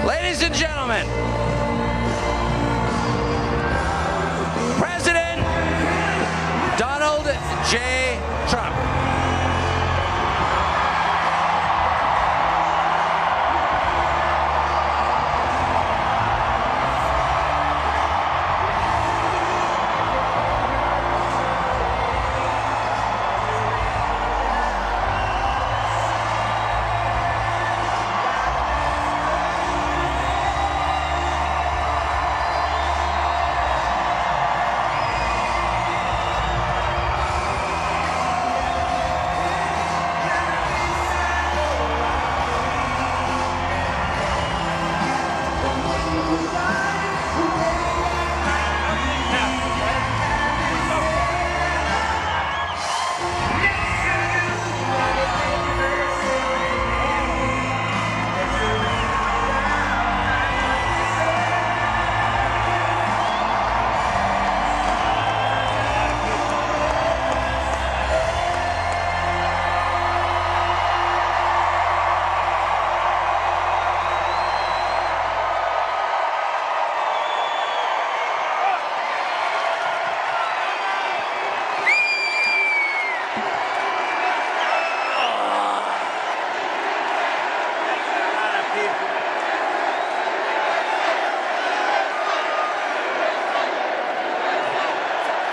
Ladies and gentlemen, President Donald J. Trump.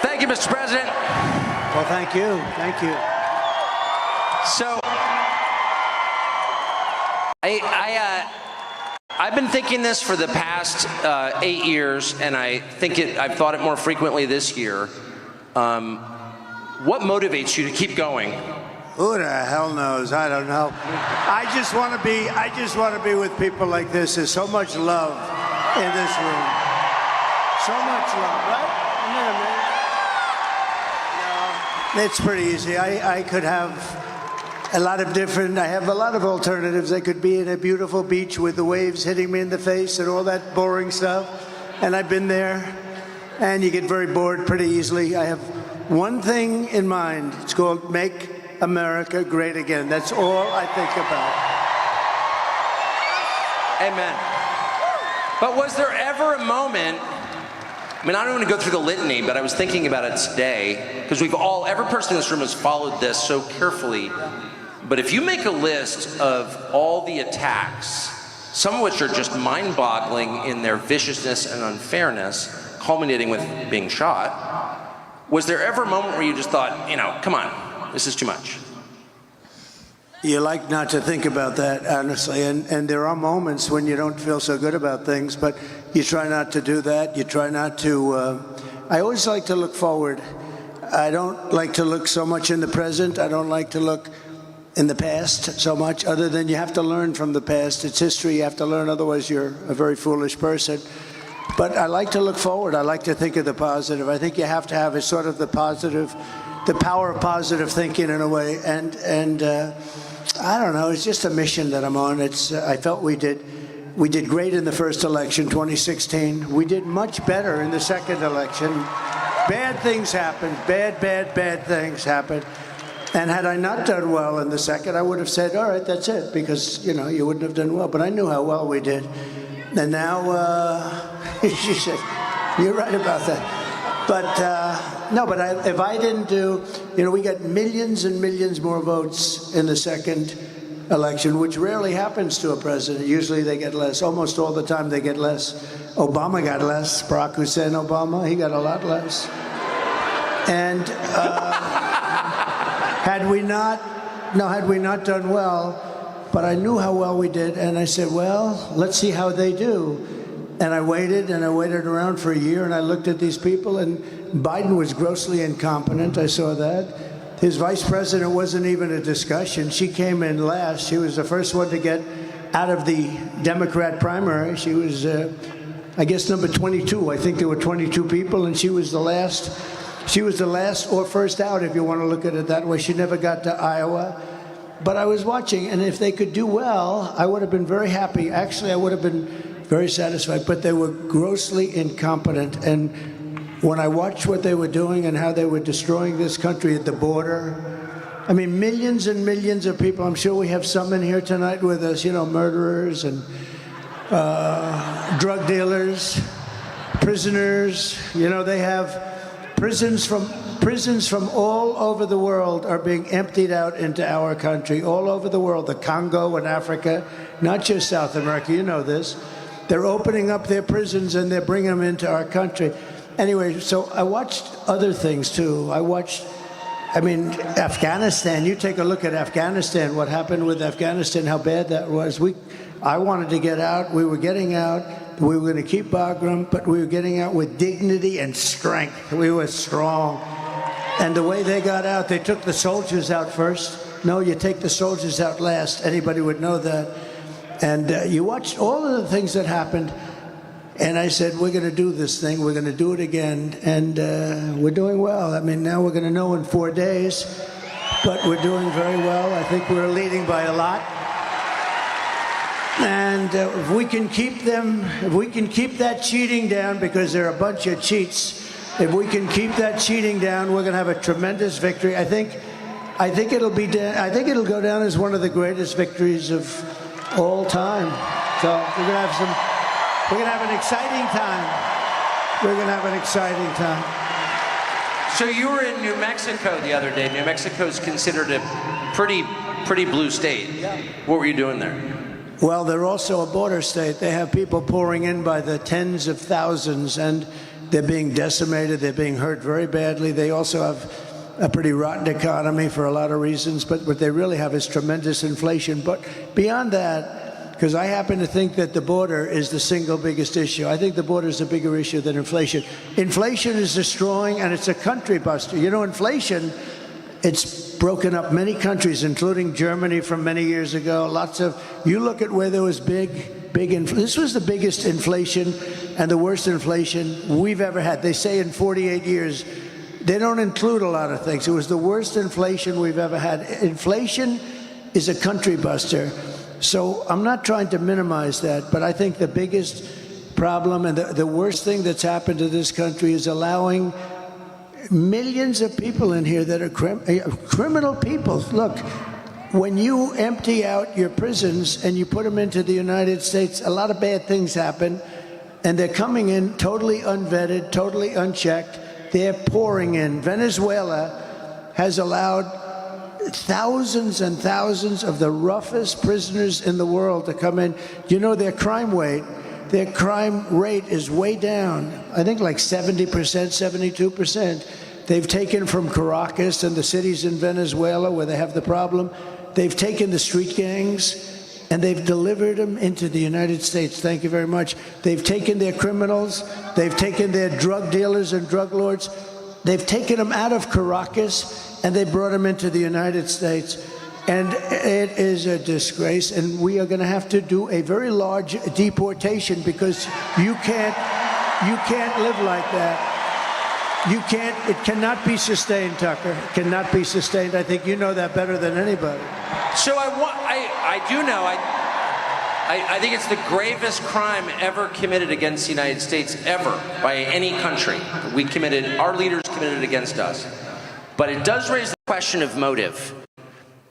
Thank you, Mr. President. Well, thank you. Thank you. So, I've been thinking this for the past 8 years, and I've thought it more frequently this year. What motivates you to keep going? Who the hell knows? I don't know. I just want to be with people like this. There's so much love in this room. So much love, right? Isn't that amazing? No, it's pretty easy. I could have I have a lot of alternatives. I could be in a beautiful beach with the waves hitting me in the face and all that boring stuff. And I've been there, and you get very bored pretty easily. I have one thing in mind. It's called Make America Great Again. That's all I think about. Amen. But was there ever a moment, I mean, I don't want to go through the litany, but I was thinking about it today, because every person in this room has followed this so carefully. But if you make a list of all the attacks, some of which are just mind-boggling in their viciousness and unfairness, culminating with being shot, was there ever a moment where you just thought, come on, this is too much? You like not to think about that, honestly, and there are moments when you don't feel so good about things, but you try not to do that. You try not to, I always like to look forward. I don't like to look so much in the present. I don't like to look in the past so much, other than you have to learn from the past. It's history, you have to learn, otherwise you're a very foolish person. But I like to look forward. I like to think of the positive. I think you have to have a sort of the power of positive thinking in a way. And I don't know, it's just a mission that I'm on. I felt we did great in the first election, 2016. We did much better in the second election. Bad things happened, bad things happened. And had I not done well in the second, I would have said, all right, that's it, because, you wouldn't have done well. But I knew how well we did. And now, she said, you're right about that. But, no, but if I didn't do, we got millions and millions more votes in the second election, which rarely happens to a president. Usually they get less. Almost all the time they get less. Obama got less. Barack Hussein Obama, he got a lot less. And had we not done well, but I knew how well we did, and I said, well, let's see how they do. And I waited around for a year, and I looked at these people, and Biden was grossly incompetent. I saw that. His vice president wasn't even a discussion. She came in last. She was the first one to get out of the Democrat primary. She was, I guess, number 22. I think there were 22 people, and she was the last. She was the last or first out, if you want to look at it that way. She never got to Iowa. But I was watching, and if they could do well, I would have been very happy. Actually, I would have been very satisfied. But they were grossly incompetent. And when I watched what they were doing and how they were destroying this country at the border, I mean, millions and millions of people. I'm sure we have some in here tonight with us, murderers and drug dealers, prisoners. You know, they have prisons from all over the world are being emptied out into our country, all over the world, the Congo and Africa, not just South America, you know this. They're opening up their prisons and they're bringing them into our country. Anyway, so I watched other things too. Afghanistan, you take a look at Afghanistan, what happened with Afghanistan, how bad that was. I wanted to get out, we were getting out, we were going to keep Bagram, but we were getting out with dignity and strength. We were strong. And the way they got out, they took the soldiers out first. No, you take the soldiers out last. Anybody would know that. And you watched all of the things that happened. And I said, we're going to do this thing. We're going to do it again. And we're doing well. I mean, now we're going to know in 4 days. But we're doing very well. I think we're leading by a lot. And if we can keep that cheating down, because they're a bunch of cheats, if we can keep that cheating down, we're going to have a tremendous victory. I think it'll go down as one of the greatest victories of all time. So we're going to have an exciting time. We're going to have an exciting time. So you were in New Mexico the other day. New Mexico is considered a pretty blue state. Yeah. What were you doing there? Well, they're also a border state. They have people pouring in by the tens of thousands, and they're being decimated. They're being hurt very badly. They also have a pretty rotten economy for a lot of reasons, but what they really have is tremendous inflation. But beyond that, because I happen to think that the border is the single biggest issue. I think the border is a bigger issue than inflation. Inflation is destroying, and it's a country buster. You know, inflation, it's broken up many countries, including Germany from many years ago. You look at where there was this was the biggest inflation and the worst inflation we've ever had. They say in 48 years. They don't include a lot of things. It was the worst inflation we've ever had. Inflation is a country buster. So I'm not trying to minimize that, but I think the biggest problem and the worst thing that's happened to this country is allowing millions of people in here that are criminal people. Look, when you empty out your prisons and you put them into the United States, a lot of bad things happen, and they're coming in totally unvetted, totally unchecked. They're pouring in. Venezuela has allowed thousands and thousands of the roughest prisoners in the world to come in. You know, their crime rate is way down. I think like 70%, 72%. They've taken from Caracas and the cities in Venezuela where they have the problem. They've taken the street gangs and they've delivered them into the United States. Thank you very much. They've taken their criminals. They've taken their drug dealers and drug lords. They've taken them out of Caracas and they brought them into the United States. And it is a disgrace. And we are going to have to do a very large deportation because you can't live like that. You can't, it cannot be sustained, Tucker. It cannot be sustained. I think you know that better than anybody. So I do know. I think it's the gravest crime ever committed against the United States, ever, by any country. Our leaders committed it against us. But it does raise the question of motive.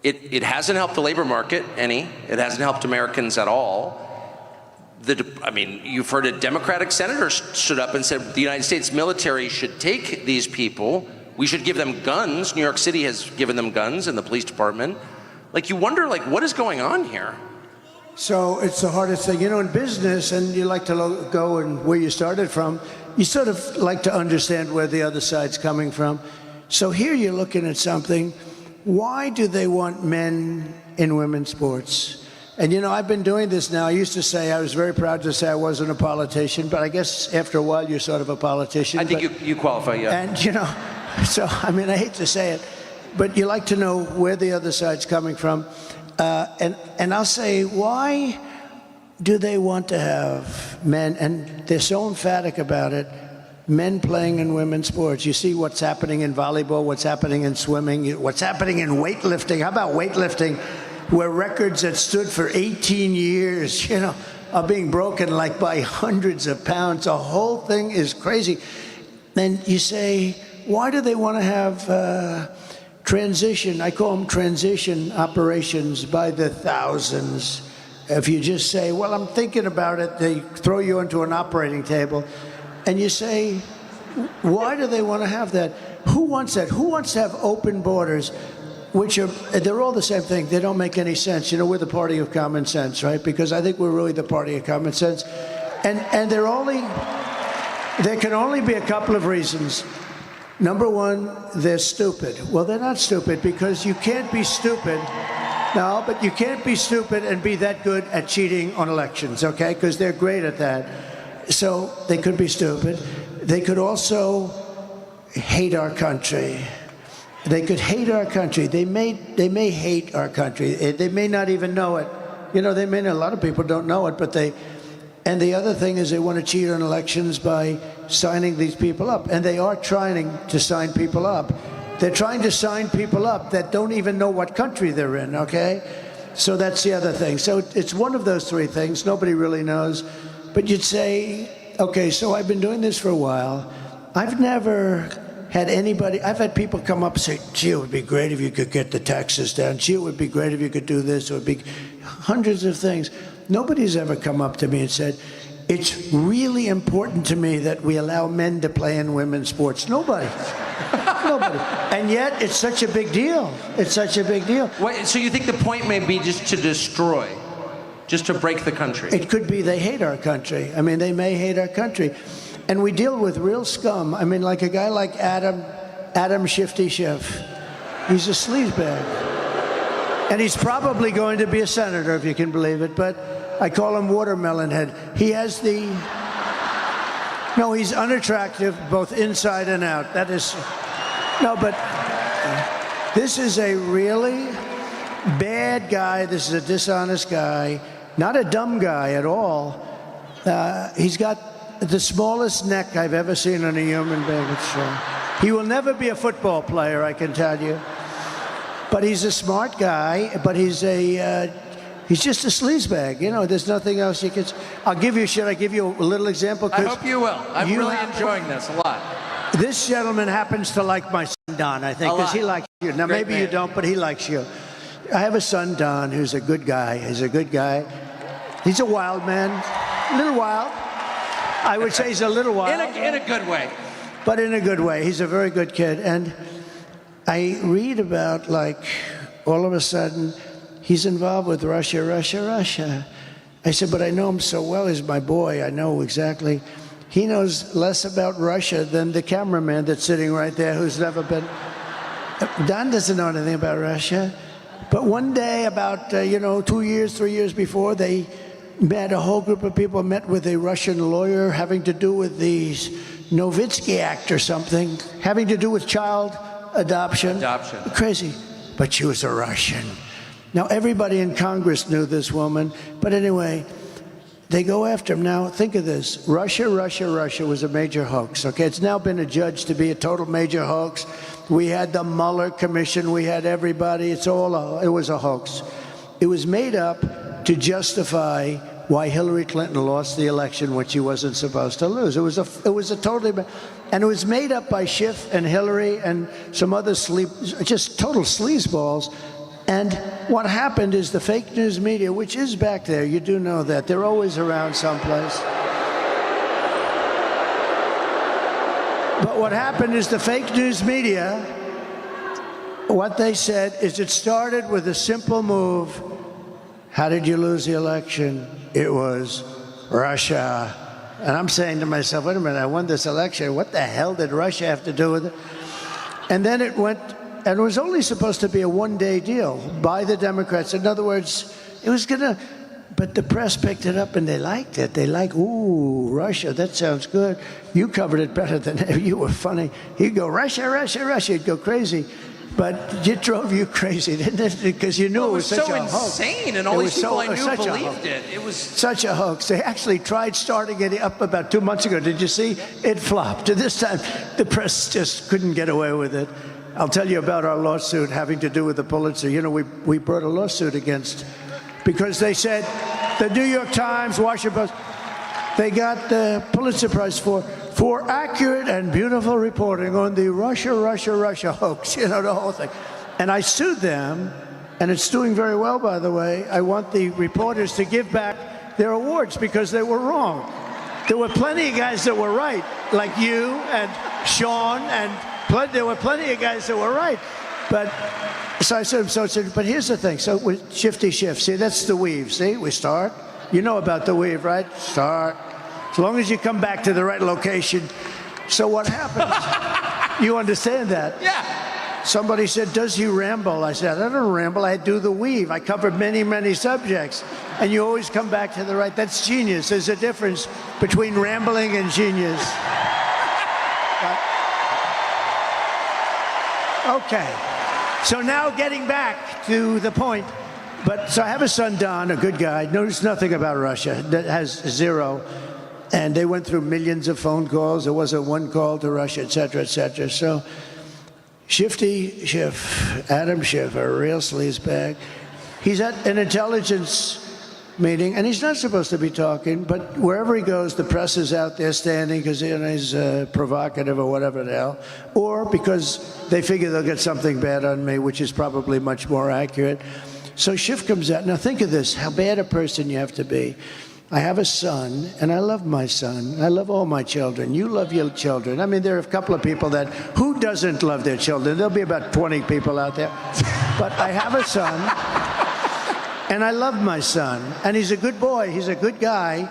It hasn't helped the labor market any. It hasn't helped Americans at all. You've heard a Democratic senator stood up and said the United States military should take these people. We should give them guns. New York City has given them guns and the police department. You wonder, what is going on here? So it's the hardest thing. You know, in business, and you like to go and where you started from, you sort of like to understand where the other side's coming from. So here you're looking at something. Why do they want men in women's sports? And, you know, I've been doing this now. I used to say, I was very proud to say I wasn't a politician, but I guess after a while you're sort of a politician. I think you qualify, yeah. And, you know, so, I hate to say it, but you like to know where the other side's coming from. And I'll say, why do they want to have men, and they're so emphatic about it, men playing in women's sports? You see what's happening in volleyball, what's happening in swimming, what's happening in weightlifting. How about weightlifting, where records that stood for 18 years, you know, are being broken by hundreds of pounds. The whole thing is crazy. Then you say, why do they want to have transition? I call them transition operations by the thousands. if you just say, well, I'm thinking about it, they throw you into an operating table, and you say, why do they want to have that? Who wants that? Who wants to have open borders, which are, they're all the same thing. They don't make any sense. You know, we're the party of common sense, right? Because I think we're really the party of common sense. And there can only be a couple of reasons. Number one, they're stupid. Well, they're not stupid because you can't be stupid. No, but you can't be stupid and be that good at cheating on elections, okay? Because they're great at that. So they could be stupid. They could also hate our country. They could hate our country. They may hate our country. They may not even know it. You know, a lot of people don't know it, but they. And the other thing is they want to cheat on elections by signing these people up. And they are trying to sign people up. They're trying to sign people up that don't even know what country they're in, okay? So that's the other thing. So it's one of those three things. Nobody really knows. But you'd say, okay, so I've been doing this for a while. I've never had anybody, I've had people come up and say, gee, it would be great if you could get the taxes down. Gee, it would be great if you could do this. It would be hundreds of things. Nobody's ever come up to me and said, it's really important to me that we allow men to play in women's sports. Nobody. Nobody. And yet, it's such a big deal. It's such a big deal. Wait, so you think the point may be just to destroy, just to break the country? It could be they hate our country. I mean, they may hate our country. And we deal with real scum. I mean, like a guy like Adam Shifty Schiff. He's a sleazebag. And he's probably going to be a senator, if you can believe it. But I call him Watermelon Head. He has the... No, he's unattractive, both inside and out. That is... No, but this is a really bad guy. This is a dishonest guy. Not a dumb guy at all. He's got the smallest neck I've ever seen on a human being. He will never be a football player, I can tell you. But he's a smart guy, but he's just a sleazebag. You know, there's nothing else you can... Should I give you a little example? I hope you will. I'm really enjoying this a lot. This gentleman happens to like my son, Don, I think, because he likes you. Now, Great maybe man. You don't, but he likes you. I have a son, Don, who's a good guy. He's a good guy. He's a wild man. A little wild. I would say he's a little wild. In a good way. But in a good way. He's a very good kid. And I read about, like, all of a sudden, he's involved with Russia. I said, but I know him so well. He's my boy. I know exactly. He knows less about Russia than the cameraman that's sitting right there who's never been. Don doesn't know anything about Russia. But one day, about, 3 years before, they met, a whole group of people met with a Russian lawyer having to do with the Novitsky Act or something, having to do with child adoption. Crazy. But she was a Russian. Now, everybody in Congress knew this woman. But anyway, they go after him. Now, think of this. Russia was a major hoax, okay? It's now been adjudged to be a total major hoax. We had the Mueller Commission. We had everybody. It was a hoax. It was made up to justify why Hillary Clinton lost the election, which she wasn't supposed to lose. It was a totally... And it was made up by Schiff and Hillary and some other just total sleazeballs. And what happened is the fake news media, which is back there, you do know that. They're always around someplace. But what happened is the fake news media, what they said is it started with a simple move. How did you lose the election? It was Russia. And I'm saying to myself, wait a minute, I won this election. What the hell did Russia have to do with it? And then it went... And it was only supposed to be a one-day deal by the Democrats. In other words, it was going to... But the press picked it up and they liked it. They like, ooh, Russia, that sounds good. You covered it better than... You were funny. You'd go, Russia. You'd go crazy. But it drove you crazy, didn't it? Because you knew it was such a hoax. It was so insane, and all these people I knew believed it. It was such a hoax. They actually tried starting it up about 2 months ago. Did you see? It flopped. This time, the press just couldn't get away with it. I'll tell you about our lawsuit having to do with the Pulitzer. You know, we brought a lawsuit against, because they said, the New York Times, Washington Post, they got the Pulitzer Prize for accurate and beautiful reporting on the Russia hoax, you know, the whole thing. And I sued them and it's doing very well, by the way. I want the reporters to give back their awards because they were wrong. There were plenty of guys that were right, like you and Sean, and there were plenty of guys that were right. But so I said, but here's the thing. So with shifty shift, see, that's the weave. See, we start. You know about the weave, right? Start. As long as you come back to the right location. So what happens? You understand that? Yeah. Somebody said, does he ramble? I said, I don't ramble. I do the weave. I cover many, many subjects. And you always come back to the right. That's genius. There's a difference between rambling and genius. Okay. So now getting back to the point. So I have a son, Don, a good guy, knows nothing about Russia, that has zero. And they went through millions of phone calls. There wasn't one call to Russia, et cetera, et cetera. So Shifty Schiff, Adam Schiff, a real sleazebag. He's at an intelligence meeting, and he's not supposed to be talking, but wherever he goes, the press is out there standing because he's provocative or whatever the hell, or because they figure they'll get something bad on me, which is probably much more accurate. So Schiff comes out. Now think of this, how bad a person you have to be. I have a son, and I love my son. I love all my children. You love your children. I mean, there are a couple of people that, who doesn't love their children? There'll be about 20 people out there. But I have a son, and I love my son. And he's a good boy. He's a good guy.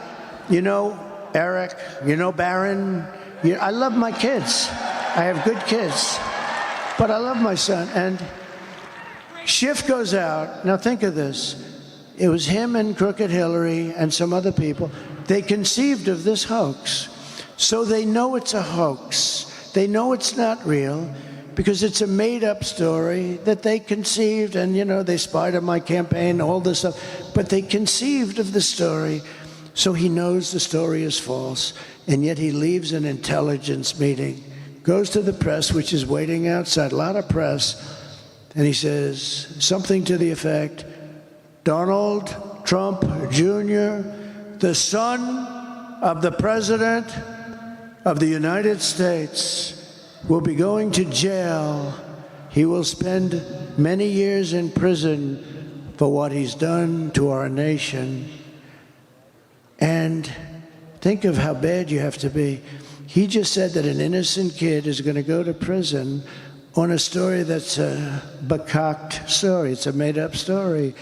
You know Eric, you know Barron. I love my kids. I have good kids. But I love my son. And Schiff goes out. Now think of this. It was him and Crooked Hillary and some other people. They conceived of this hoax. So they know it's a hoax. They know it's not real because it's a made-up story that they conceived, and, you know, they spied on my campaign, all this stuff. But they conceived of the story, so he knows the story is false, and yet he leaves an intelligence meeting, goes to the press, which is waiting outside, a lot of press, and he says something to the effect, Donald Trump Jr., the son of the President of the United States, will be going to jail. He will spend many years in prison for what he's done to our nation. And think of how bad you have to be. He just said that an innocent kid is going to go to prison on a story that's a becocked story. It's a made-up story.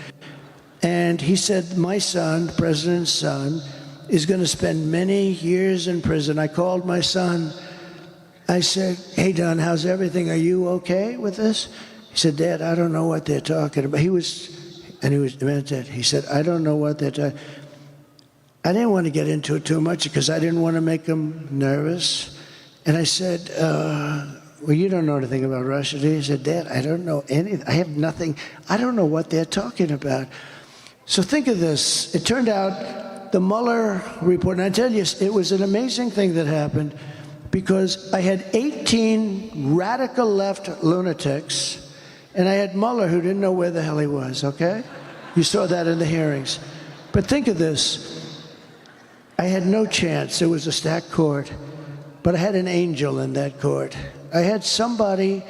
And he said, my son, the president's son, is going to spend many years in prison. I called my son. I said, hey, Don, how's everything? Are you okay with this? He said, Dad, I don't know what they're talking about. He meant that. He said, I don't know what they're talking. I didn't want to get into it too much because I didn't want to make him nervous. And I said, well, you don't know anything about Russia, do you? He said, Dad, I don't know anything. I have nothing. I don't know what they're talking about. So think of this. It turned out the Mueller report, and I tell you, it was an amazing thing that happened because I had 18 radical left lunatics, and I had Mueller who didn't know where the hell he was, okay? You saw that in the hearings. But think of this. I had no chance. It was a stacked court, but I had an angel in that court. I had somebody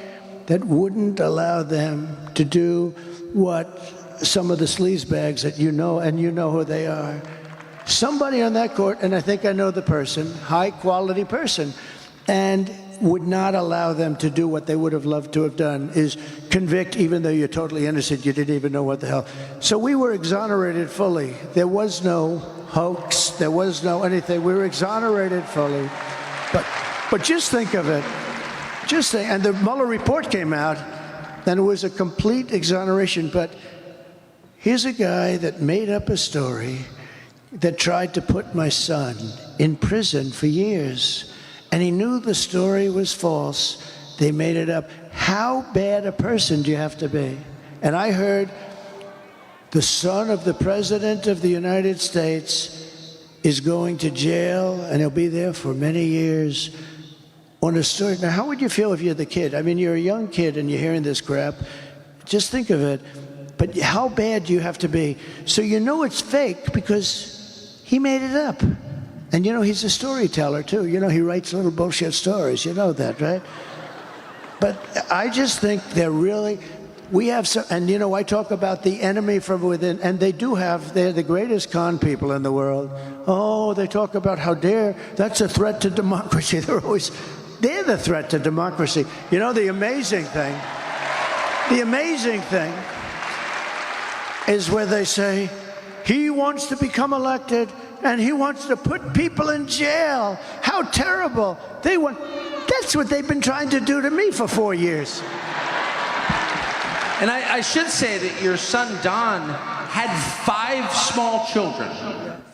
that wouldn't allow them to do what some of the sleazebags that you know, and you know who they are. Somebody on that court, and I think I know the person, high-quality person, and would not allow them to do what they would have loved to have done, is convict even though you're totally innocent, you didn't even know what the hell. So we were exonerated fully. There was no hoax. There was no anything. We were exonerated fully. But just think of it. Just think, and the Mueller report came out, and it was a complete exoneration, but here's a guy that made up a story that tried to put my son in prison for years. And he knew the story was false. They made it up. How bad a person do you have to be? And I heard the son of the President of the United States is going to jail, and he'll be there for many years on a story. Now, how would you feel if you're the kid? I mean, you're a young kid and you're hearing this crap. Just think of it. But how bad do you have to be? So you know it's fake because he made it up. And you know, he's a storyteller too. You know, he writes little bullshit stories. You know that, right? But I just think they're really, we have some, and you know, I talk about the enemy from within, and they're the greatest con people in the world. Oh, they talk about how that's a threat to democracy. They're the threat to democracy. You know, the amazing thing is where they say, he wants to become elected and he wants to put people in jail. How terrible. That's what they've been trying to do to me for 4 years. And I should say that your son, Don, had 5 small children.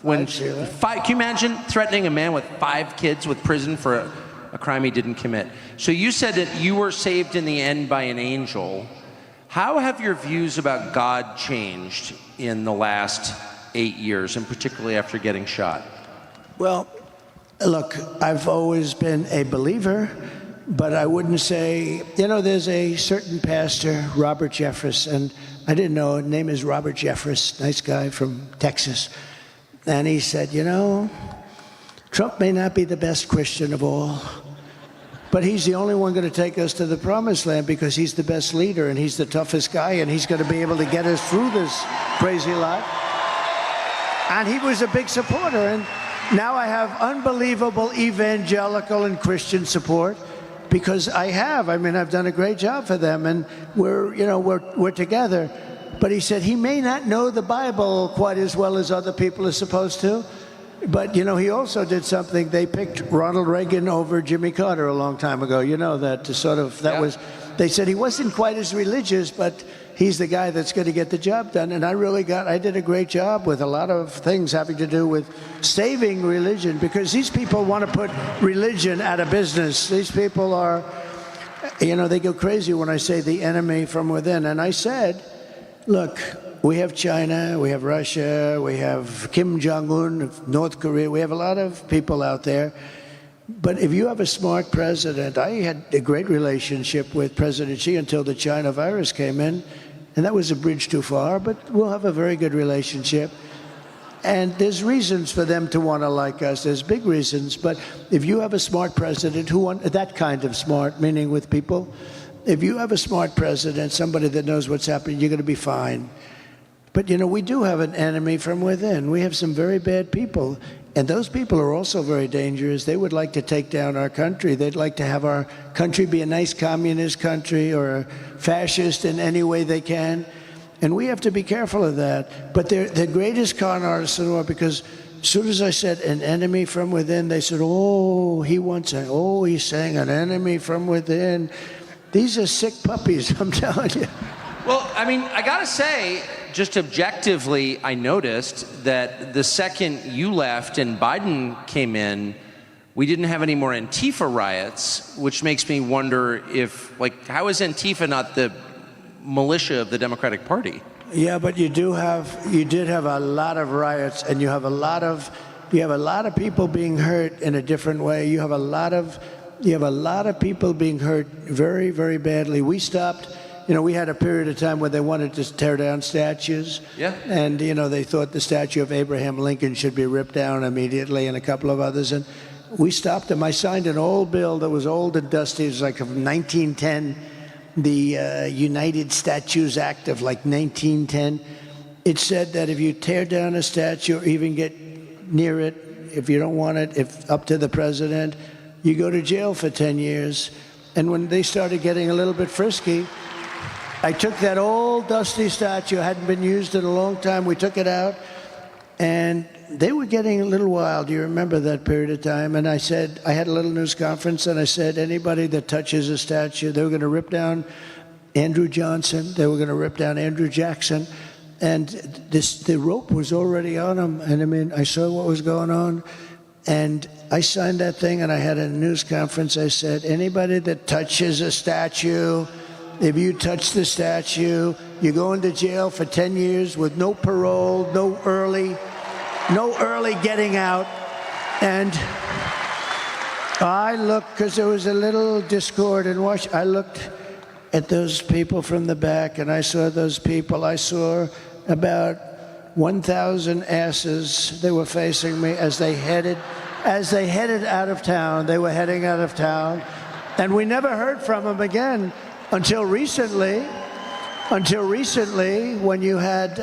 Can you imagine threatening a man with 5 kids with prison for a crime he didn't commit? So you said that you were saved in the end by an angel. How have your views about God changed in the last 8 years, and particularly after getting shot? Well, look, I've always been a believer, but I wouldn't say, you know, there's a certain pastor, Robert Jeffress, and I didn't know, his name is Robert Jeffress, nice guy from Texas. And he said, you know, Trump may not be the best Christian of all, but he's the only one going to take us to the promised land because he's the best leader and he's the toughest guy and he's going to be able to get us through this crazy lot. And he was a big supporter. And now I have unbelievable evangelical and Christian support because I've done a great job for them and we're together. But he said he may not know the Bible quite as well as other people are supposed to. But, you know, he also did something. They picked Ronald Reagan over Jimmy Carter a long time ago. You know, they said he wasn't quite as religious, but he's the guy that's going to get the job done. And I did a great job with a lot of things having to do with saving religion, because these people want to put religion out of business. These people are, you know, they go crazy when I say the enemy from within. And I said, look, we have China, we have Russia, we have Kim Jong-un of North Korea. We have a lot of people out there. But if you have a smart president, I had a great relationship with President Xi until the China virus came in. And that was a bridge too far, but we'll have a very good relationship. And there's reasons for them to want to like us. There's big reasons. But if you have a smart president that kind of smart, meaning with people, if you have a smart president, somebody that knows what's happening, you're going to be fine. But, you know, we do have an enemy from within. We have some very bad people. And those people are also very dangerous. They would like to take down our country. They'd like to have our country be a nice communist country or a fascist in any way they can. And we have to be careful of that. But they're the greatest con artists in the world, because as soon as I said an enemy from within, they said, he's saying an enemy from within. These are sick puppies, I'm telling you. Well, I mean, I gotta say, just objectively, I noticed that the second you left and Biden came in, we didn't have any more Antifa riots, which makes me wonder how is Antifa not the militia of the Democratic Party? Yeah, but you did have a lot of riots, and you have a lot of people being hurt in a different way. You have a lot of people being hurt very, very badly. We stopped. You know, we had a period of time where they wanted to tear down statues. Yeah. And, you know, they thought the statue of Abraham Lincoln should be ripped down immediately, and a couple of others. And we stopped them. I signed an old bill that was old and dusty. It was like of 1910, the United Statues Act of like 1910. It said that if you tear down a statue or even get near it, if you don't want it, if up to the president, you go to jail for 10 years. And when they started getting a little bit frisky, I took that old dusty statue, hadn't been used in a long time. We took it out, and they were getting a little wild. You remember that period of time? And I said, I had a little news conference, and I said, anybody that touches a statue, they were going to rip down Andrew Johnson. They were going to rip down Andrew Jackson. And the rope was already on them. And I mean, I saw what was going on. And I signed that thing, and I had a news conference. I said, anybody that touches a statue, if you touch the statue, you're going to jail for 10 years with no parole, no early getting out. And I looked, because there was a little discord in Washington. I looked at those people from the back, and I saw those people. I saw about 1,000 asses. They were facing me as they headed out of town. They were heading out of town, and we never heard from them again. Until recently, Until recently, when you had,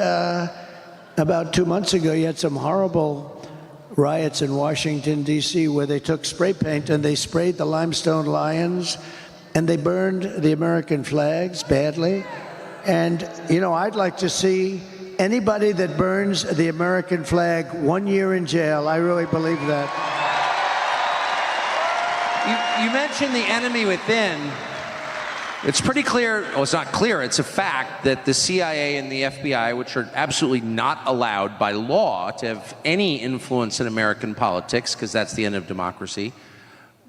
about 2 months ago, you had some horrible riots in Washington, D.C., where they took spray paint and they sprayed the limestone lions and they burned the American flags badly. And, you know, I'd like to see anybody that burns the American flag 1 year in jail. I really believe that. You mentioned the enemy within. It's pretty clear, well, it's not clear, it's a fact that the CIA and the FBI, which are absolutely not allowed by law to have any influence in American politics, because that's the end of democracy,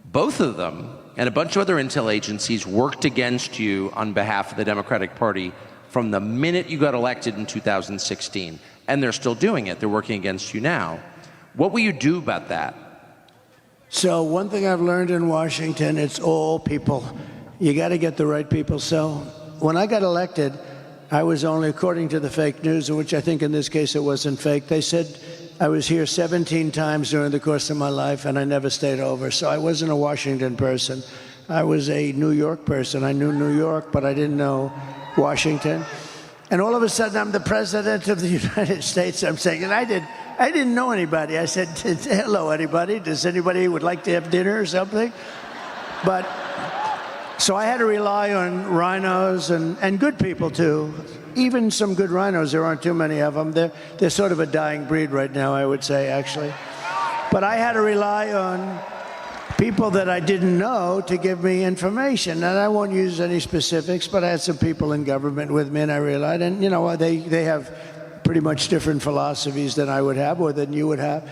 both of them and a bunch of other intel agencies worked against you on behalf of the Democratic Party from the minute you got elected in 2016. And they're still doing it. They're working against you now. What will you do about that? So one thing I've learned in Washington, it's all people. You got to get the right people. So when I got elected, I was only, according to the fake news, which I think in this case it wasn't fake, they said I was here 17 times during the course of my life and I never stayed over. So I wasn't a Washington person. I was a New York person. I knew New York, but I didn't know Washington. And all of a sudden I'm the president of the United States. I'm saying, and I didn't know anybody. I said, hello, anybody? Does anybody would like to have dinner or something? But so I had to rely on rhinos and good people, too. Even some good rhinos. There aren't too many of them. They're sort of a dying breed right now, I would say, actually. But I had to rely on people that I didn't know to give me information. And I won't use any specifics, but I had some people in government with me, and I realized, and, you know, they have pretty much different philosophies than I would have or than you would have.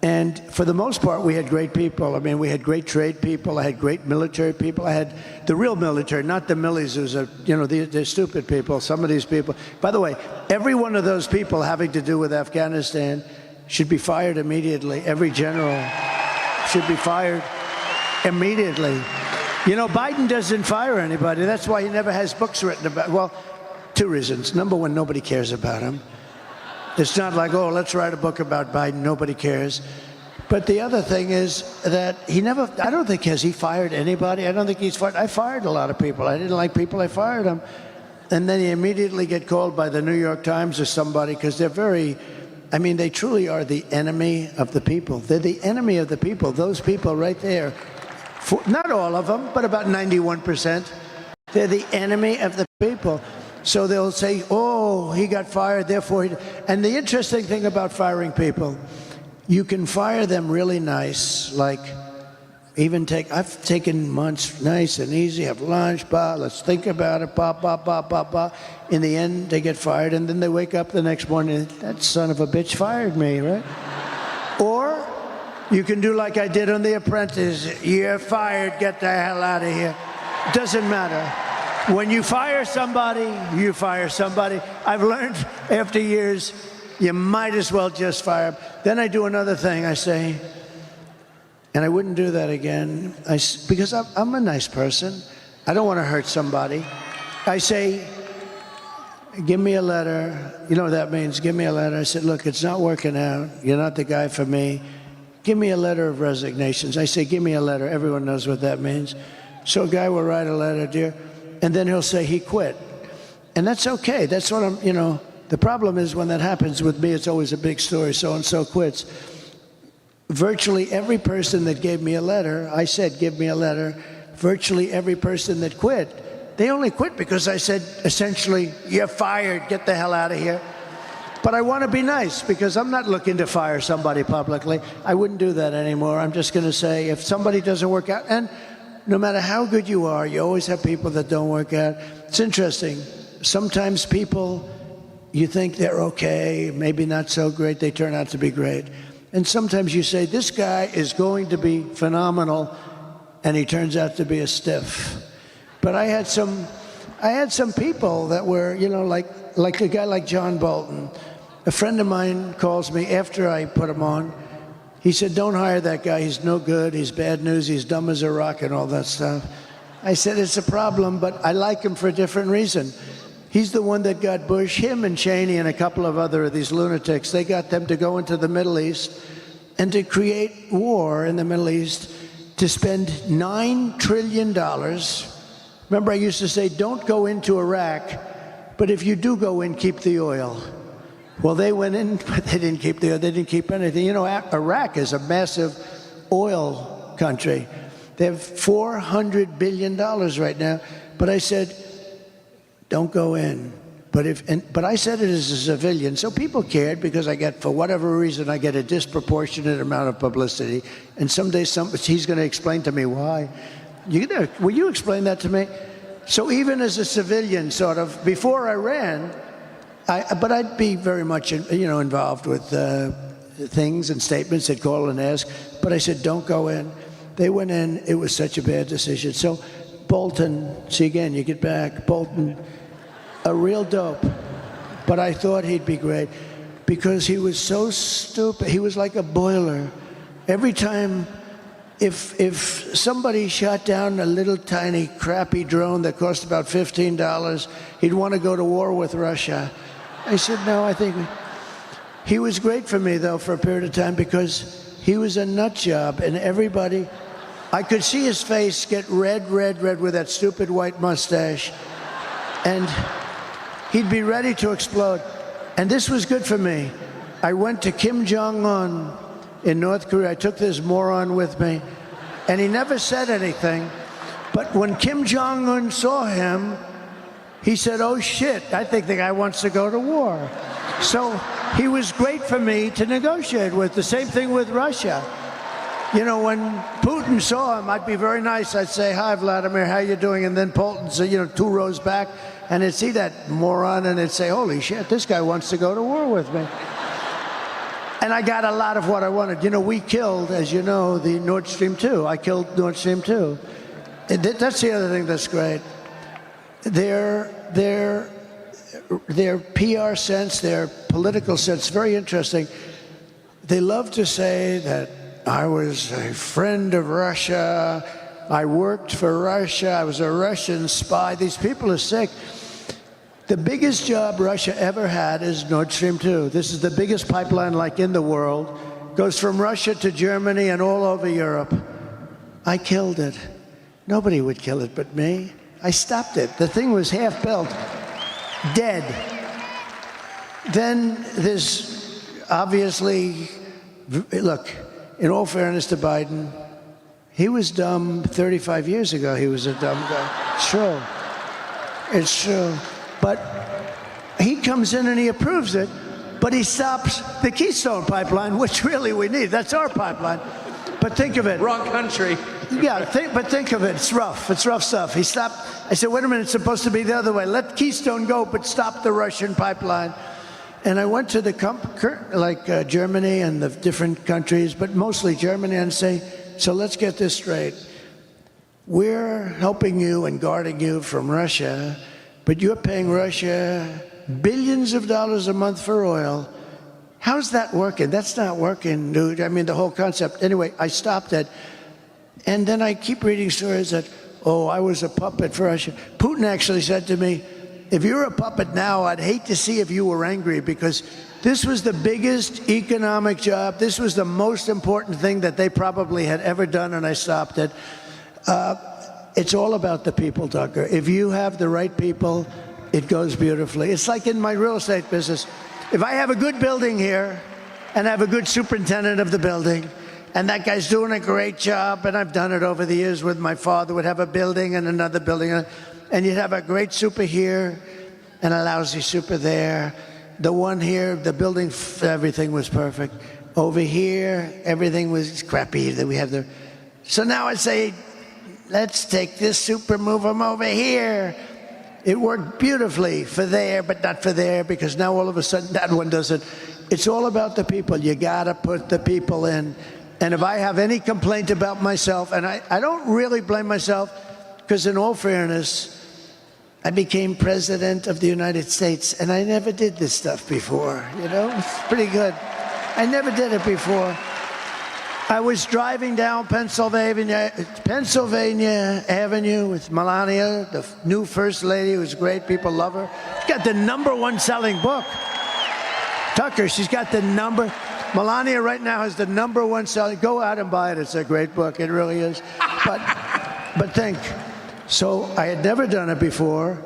And for the most part, we had great people. I mean, we had great trade people. I had great military people. I had the real military, not the millies who's, you know, they're stupid people. Some of these people. By the way, every one of those people having to do with Afghanistan should be fired immediately. Every general should be fired immediately. You know, Biden doesn't fire anybody. That's why he never has books written about. Well, two reasons. Number one, nobody cares about him. It's not like, oh, let's write a book about Biden. Nobody cares. But the other thing is that he never, I don't think, has he fired anybody? I don't think he's fired. I fired a lot of people. I didn't like people. I fired them. And then he immediately get called by the New York Times or somebody because they're very, I mean, they truly are the enemy of the people. They're the enemy of the people. Those people right there, not all of them, but about 91%, they're the enemy of the people. So they'll say, oh, he got fired, therefore he... And the interesting thing about firing people, you can fire them really nice, like I've taken months nice and easy, have lunch, let's think about it, In the end, they get fired, and then they wake up the next morning, that son of a bitch fired me, right? Or you can do like I did on The Apprentice, you're fired, get the hell out of here. Doesn't matter. When you fire somebody, you fire somebody. I've learned after years, you might as well just fire them. Then I do another thing. I say, and I wouldn't do that again, because I'm a nice person. I don't want to hurt somebody. I say, give me a letter. You know what that means? Give me a letter. I said, look, it's not working out. You're not the guy for me. Give me a letter of resignations. I say, give me a letter. Everyone knows what that means. So a guy will write a letter, dear. And then he'll say he quit. And that's okay. That's what I'm, you know, the problem is when that happens with me, it's always a big story, so-and-so quits. Virtually every person that gave me a letter, I said, give me a letter. Virtually every person that quit, they only quit because I said, essentially, you're fired, get the hell out of here. But I want to be nice because I'm not looking to fire somebody publicly. I wouldn't do that anymore. I'm just going to say, if somebody doesn't work out, and no matter how good you are, you always have people that don't work out. It's interesting. Sometimes people, you think they're okay, maybe not so great, they turn out to be great. And sometimes you say, this guy is going to be phenomenal, and he turns out to be a stiff. But I had some people that were, you know, like a guy like John Bolton. A friend of mine calls me after I put him on. He said, don't hire that guy. He's no good. He's bad news. He's dumb as a rock and all that stuff. I said, it's a problem, but I like him for a different reason. He's the one that got Bush, him and Cheney and a couple of other of these lunatics. They got them to go into the Middle East and to create war in the Middle East, to spend $9 trillion. Remember, I used to say, don't go into Iraq, but if you do go in, keep the oil. Well, they went in, but they didn't keep the oil. They didn't keep anything. You know, Iraq is a massive oil country. They have $400 billion right now. But I said, don't go in. But I said it as a civilian, so people cared because for whatever reason, I get a disproportionate amount of publicity. And someday he's going to explain to me why. Will you explain that to me? So even as a civilian, sort of, before I ran, but I'd be very much, involved with things and statements that call and ask. But I said, don't go in. They went in. It was such a bad decision. So Bolton, see again, you get back. Bolton, a real dope. But I thought he'd be great because he was so stupid. He was like a boiler. Every time, if somebody shot down a little tiny crappy drone that cost about $15, he'd want to go to war with Russia. I said, no, I think he was great for me, though, for a period of time because he was a nut job. And everybody, I could see his face get red with that stupid white mustache. And he'd be ready to explode. And this was good for me. I went to Kim Jong-un in North Korea. I took this moron with me. And he never said anything. But when Kim Jong-un saw him, he said, oh, shit, I think the guy wants to go to war. So he was great for me to negotiate with. The same thing with Russia. You know, when Putin saw him, I'd be very nice. I'd say, hi, Vladimir, how you doing? And then Bolton, so, 2 rows back, and it'd see that moron, and it'd say, holy shit, this guy wants to go to war with me. And I got a lot of what I wanted. We killed, as you know, the Nord Stream 2. I killed Nord Stream 2. That's the other thing that's great. Their PR sense, their political sense, very interesting. They love to say that I was a friend of Russia, I worked for Russia, I was a Russian spy. These people are sick. The biggest job Russia ever had is Nord Stream 2. This is the biggest pipeline in the world. Goes from Russia to Germany and all over Europe. I killed it. Nobody would kill it but me. I stopped it. The thing was half built, dead. Then there's obviously, look, in all fairness to Biden, he was dumb 35 years ago. He was a dumb guy. It's true. It's true. But he comes in and he approves it, but he stops the Keystone pipeline, which really we need. That's our pipeline. But think of it. Wrong country. Yeah, but think of it. It's rough. It's rough stuff. He stopped. I said, wait a minute, it's supposed to be the other way. Let Keystone go, but stop the Russian pipeline. And I went to the Germany and the different countries, but mostly Germany, and say, so let's get this straight. We're helping you and guarding you from Russia, but you're paying Russia billions of dollars a month for oil. How's that working? That's not working, dude. I mean, the whole concept. Anyway, I stopped it. And then I keep reading stories that, I was a puppet for Russia. Putin actually said to me, if you're a puppet now, I'd hate to see if you were angry, because this was the biggest economic job. This was the most important thing that they probably had ever done, and I stopped it. It's all about the people, Tucker. If you have the right people, it goes beautifully. It's like in my real estate business. If I have a good building here and I have a good superintendent of the building, and that guy's doing a great job, and I've done it over the years with my father, would have a building and another building, and you'd have a great super here and a lousy super there. The one here, the building, everything was perfect. Over here, everything was crappy. So now I say, let's take this super, move them over here. It worked beautifully for there, but not for there, because now all of a sudden that one doesn't. It's all about the people. You gotta put the people in. And if I have any complaint about myself, and I don't really blame myself, because in all fairness, I became president of the United States, and I never did this stuff before, It's pretty good. I never did it before. I was driving down Pennsylvania Avenue with Melania, the new first lady, who's great. People love her. She's got the #1 selling book. Tucker, she's got the Melania right now has the #1 selling. Go out and buy it. It's a great book. It really is. But think. So I had never done it before,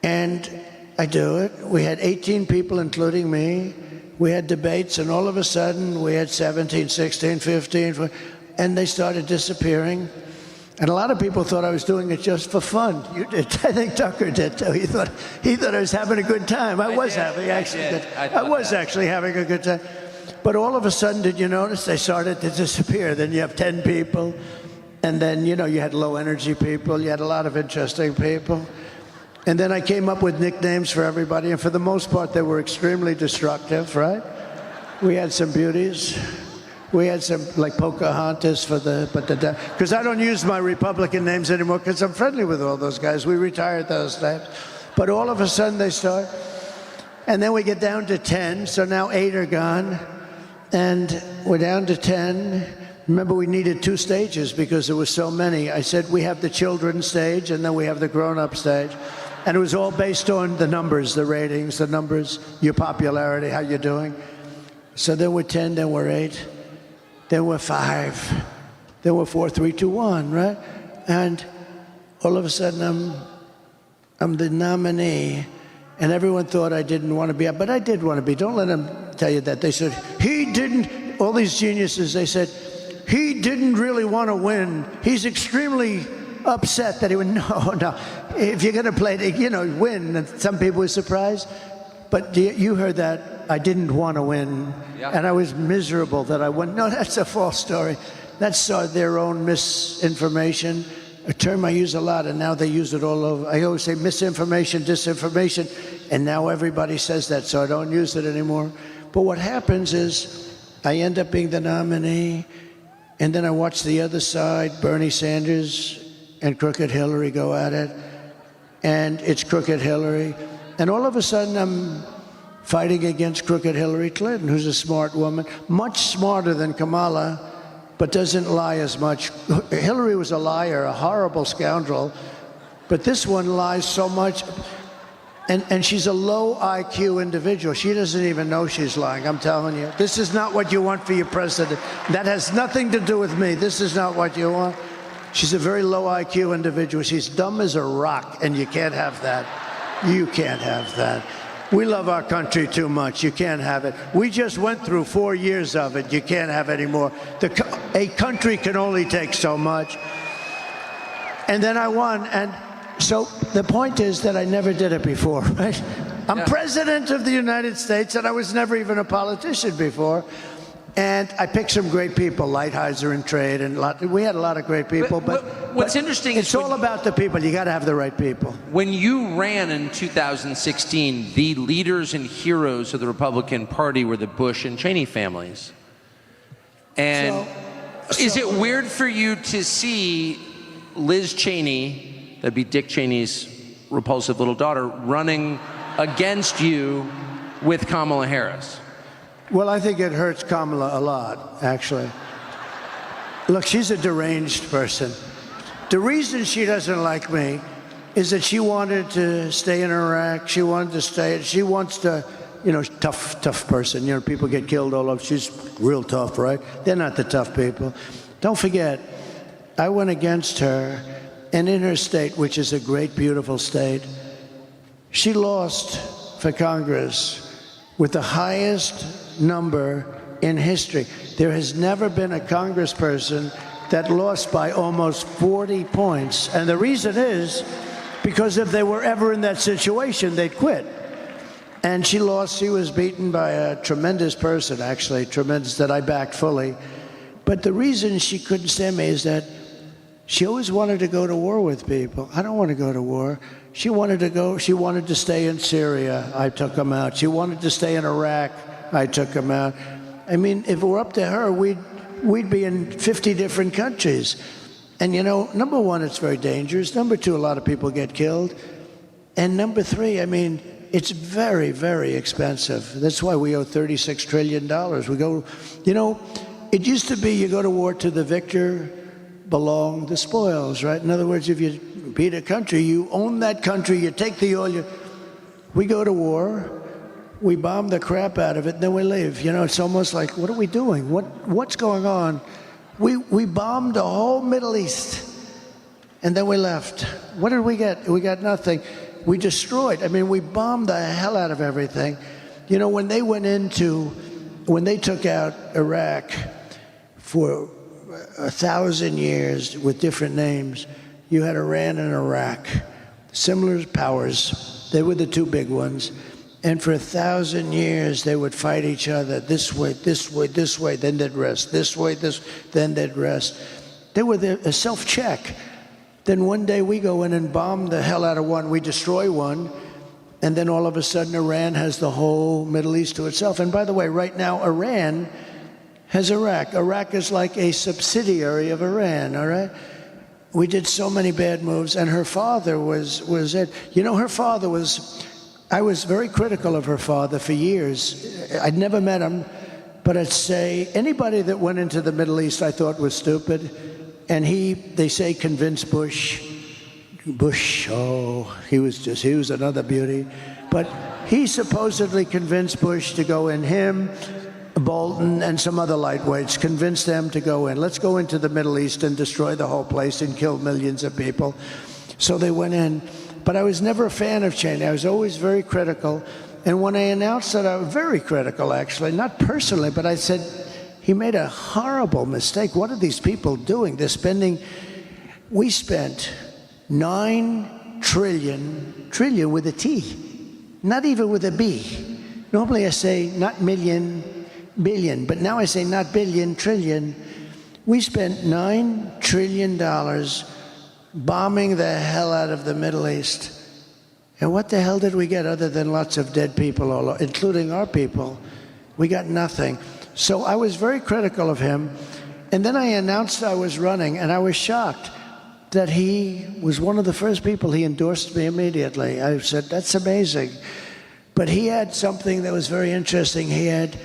and I do it. We had 18 people, including me. We had debates, and all of a sudden, we had 17, 16, 15, and they started disappearing. And a lot of people thought I was doing it just for fun. You did. I think Tucker did too. He thought I was having a good time. I was having a good time. But all of a sudden, did you notice they started to disappear? Then you have 10 people, and then you had low energy people. You had a lot of interesting people. And then I came up with nicknames for everybody, and for the most part, they were extremely destructive, right? We had some beauties. We had some, like Pocahontas because I don't use my Republican names anymore because I'm friendly with all those guys. We retired those names. But all of a sudden they start, and then we get down to 10, so now 8 are gone, and we're down to 10. Remember, we needed 2 stages because there were so many. I said, we have the children's stage, and then we have the grown-up stage. And it was all based on the numbers, the ratings, the numbers, your popularity, how you're doing. So then we're 10, then we're 8. Then we're 5, then we're 4, 3, 2, 1, right? And all of a sudden, I'm the nominee, and everyone thought I didn't want to be up, but I did want to be. Don't let them tell you that. They said, he didn't, all these geniuses, they said, he didn't really want to win. He's extremely upset that he would, no. If you're going to play, win, and some people were surprised, but you heard that. I didn't want to win, and I was miserable that I won. No, that's a false story. That's their own misinformation, a term I use a lot, and now they use it all over. I always say misinformation, disinformation, and now everybody says that, so I don't use it anymore. But what happens is I end up being the nominee, and then I watch the other side, Bernie Sanders and Crooked Hillary go at it, and it's Crooked Hillary, and all of a sudden I'm fighting against Crooked Hillary Clinton, who's a smart woman, much smarter than Kamala, but doesn't lie as much. Hillary was a liar, a horrible scoundrel, but this one lies so much, and she's a low IQ individual. She doesn't even know she's lying, I'm telling you. This is not what you want for your president. That has nothing to do with me. This is not what you want. She's a very low IQ individual. She's dumb as a rock, and you can't have that. You can't have that. We love our country too much. You can't have it. We just went through 4 years of it. You can't have any more. A country can only take so much. And then I won. And so the point is that I never did it before, right? I'm president of the United States, and I was never even a politician before. And I picked some great people, Lighthizer and Trade, and we had a lot of great people. But what's interesting is it's all about the people. You got to have the right people. When you ran in 2016, the leaders and heroes of the Republican Party were the Bush and Cheney families. And is it weird for you to see Liz Cheney, that'd be Dick Cheney's repulsive little daughter, running against you with Kamala Harris? Well, I think it hurts Kamala a lot, actually. Look, she's a deranged person. The reason she doesn't like me is that she wanted to stay in Iraq. She wants to, tough person. People get killed all over. She's real tough, right? They're not the tough people. Don't forget, I went against her, and in her state, which is a great, beautiful state, she lost for Congress with the highest number in history. There has never been a congressperson that lost by almost 40 points. And the reason is because if they were ever in that situation, they'd quit. And she lost. She was beaten by a tremendous person, actually, tremendous, that I backed fully. But the reason she couldn't stand me is that she always wanted to go to war with people. I don't want to go to war. She wanted to stay in Syria. I took them out. She wanted to stay in Iraq. I took them out. I mean, if it were up to her, we'd be in 50 different countries. And number one, it's very dangerous. Number two, a lot of people get killed. And number three, I mean, it's very, very expensive. That's why we owe $36 trillion. We go, it used to be you go to war to the victor belong the spoils, right? In other words, if you beat a country, you own that country, you take the oil. We go to war. We bomb the crap out of it, and then we leave. It's almost like, what are we doing? What's going on? We bombed the whole Middle East, and then we left. What did we get? We got nothing. We destroyed. I mean, we bombed the hell out of everything. You know, when they took out Iraq for 1,000 years with different names, you had Iran and Iraq, similar powers. They were the two big ones. And for 1,000 years, they would fight each other this way, this way, this way, then they'd rest. This way, then they'd rest. They were a self-check. Then one day we go in and bomb the hell out of one. We destroy one. And then all of a sudden, Iran has the whole Middle East to itself. And by the way, right now, Iran has Iraq. Iraq is like a subsidiary of Iran, all right? We did so many bad moves, and her father was it. You know, her father was, I was very critical of her father for years. I'd never met him, but I'd say anybody that went into the Middle East I thought was stupid. And they say, convinced Bush. Bush, oh, he was another beauty. But he supposedly convinced Bush to go in, him, Bolton, and some other lightweights, convinced them to go in. Let's go into the Middle East and destroy the whole place and kill millions of people. So they went in. But I was never a fan of Cheney. I was always very critical. And when I announced that, I was very critical, actually, not personally, but I said, he made a horrible mistake. What are these people doing? They're spending, we spent 9 trillion with a T, not even with a B. Normally I say not million, billion, but now I say not billion, trillion. We spent $9 trillion bombing the hell out of the Middle East. And what the hell did we get other than lots of dead people, all over, including our people? We got nothing. So I was very critical of him. And then I announced I was running, and I was shocked that he was one of the first people. He endorsed me immediately. I said, that's amazing. But he had something that was very interesting. He had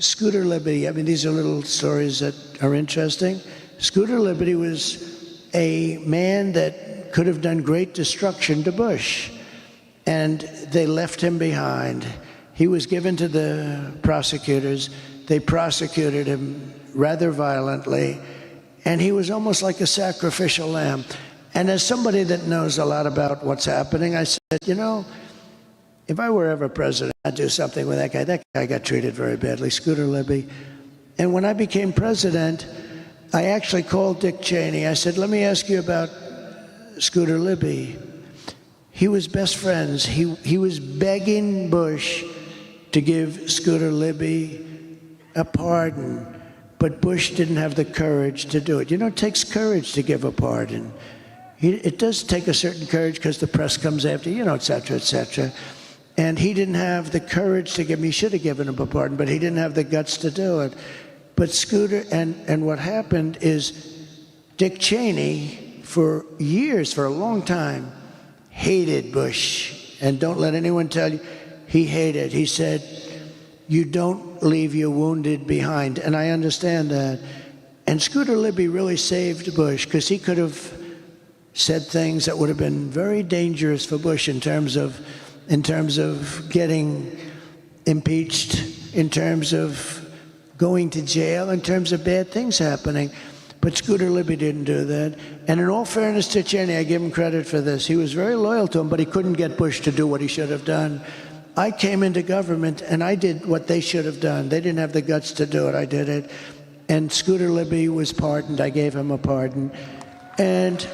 Scooter Libby. I mean, these are little stories that are interesting. Scooter Libby was a man that could have done great destruction to Bush, and they left him behind. He was given to the prosecutors. They prosecuted him rather violently, and he was almost like a sacrificial lamb. And as somebody that knows a lot about what's happening, I said, you know, if I were ever president, I'd do something with that guy. That guy got treated very badly, Scooter Libby. And when I became president, I actually called Dick Cheney. I said, let me ask you about Scooter Libby. He was best friends. He was begging Bush to give Scooter Libby a pardon, but Bush didn't have the courage to do it. You know, it takes courage to give a pardon. It does take a certain courage because the press comes after you, know, et cetera, et cetera. And he didn't have the courage to give him. He should have given him a pardon, but he didn't have the guts to do it. But Scooter, and what happened is Dick Cheney, for years, for a long time, hated Bush. And don't let anyone tell you, he hated. He said, you don't leave your wounded behind. And I understand that. And Scooter Libby really saved Bush, because he could have said things that would have been very dangerous for Bush in terms of getting impeached, in terms of going to jail, in terms of bad things happening. But Scooter Libby didn't do that. And in all fairness to Cheney, I give him credit for this. He was very loyal to him, but he couldn't get Bush to do what he should have done. I came into government, and I did what they should have done. They didn't have the guts to do it. I did it. And Scooter Libby was pardoned. I gave him a pardon. And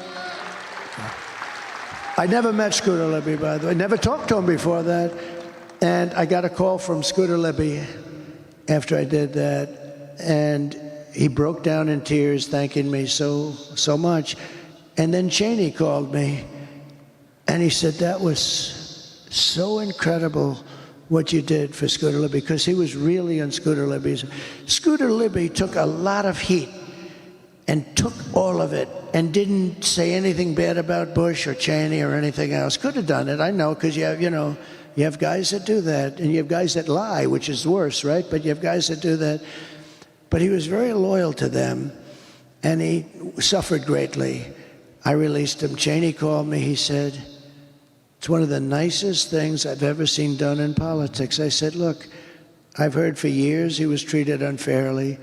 I never met Scooter Libby, by the way. Never talked to him before that. And I got a call from Scooter Libby after I did that. And he broke down in tears, thanking me so much. And then Cheney called me, and he said, that was so incredible what you did for Scooter Libby, because he was really on Scooter Libby's. Scooter Libby took a lot of heat and took all of it and didn't say anything bad about Bush or Cheney or anything else. Could have done it, I know, because you have guys that do that, and you have guys that lie, which is worse, right? But you have guys that do that. But he was very loyal to them, and he suffered greatly. I released him. Cheney called me. He said, it's one of the nicest things I've ever seen done in politics. I said, look, I've heard for years he was treated unfairly.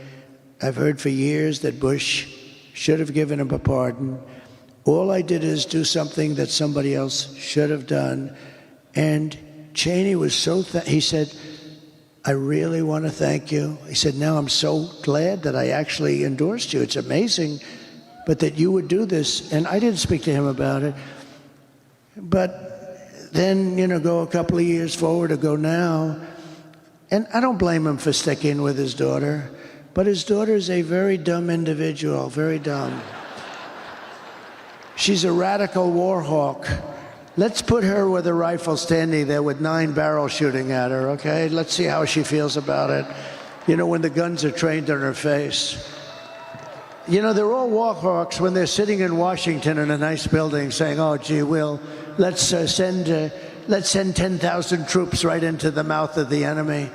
I've heard for years that Bush should have given him a pardon. All I did is do something that somebody else should have done. And Cheney was so, he said, I really want to thank you. He said, now I'm so glad that I actually endorsed you. It's amazing, but that you would do this. And I didn't speak to him about it. But then, go a couple of years forward or go now. And I don't blame him for sticking with his daughter. But his daughter is a very dumb individual, very dumb. She's a radical war hawk. Let's put her with a rifle standing there with 9 barrels shooting at her, okay? Let's see how she feels about it. When the guns are trained on her face. They're all war hawks when they're sitting in Washington in a nice building saying, oh, gee, let's send 10,000 troops right into the mouth of the enemy.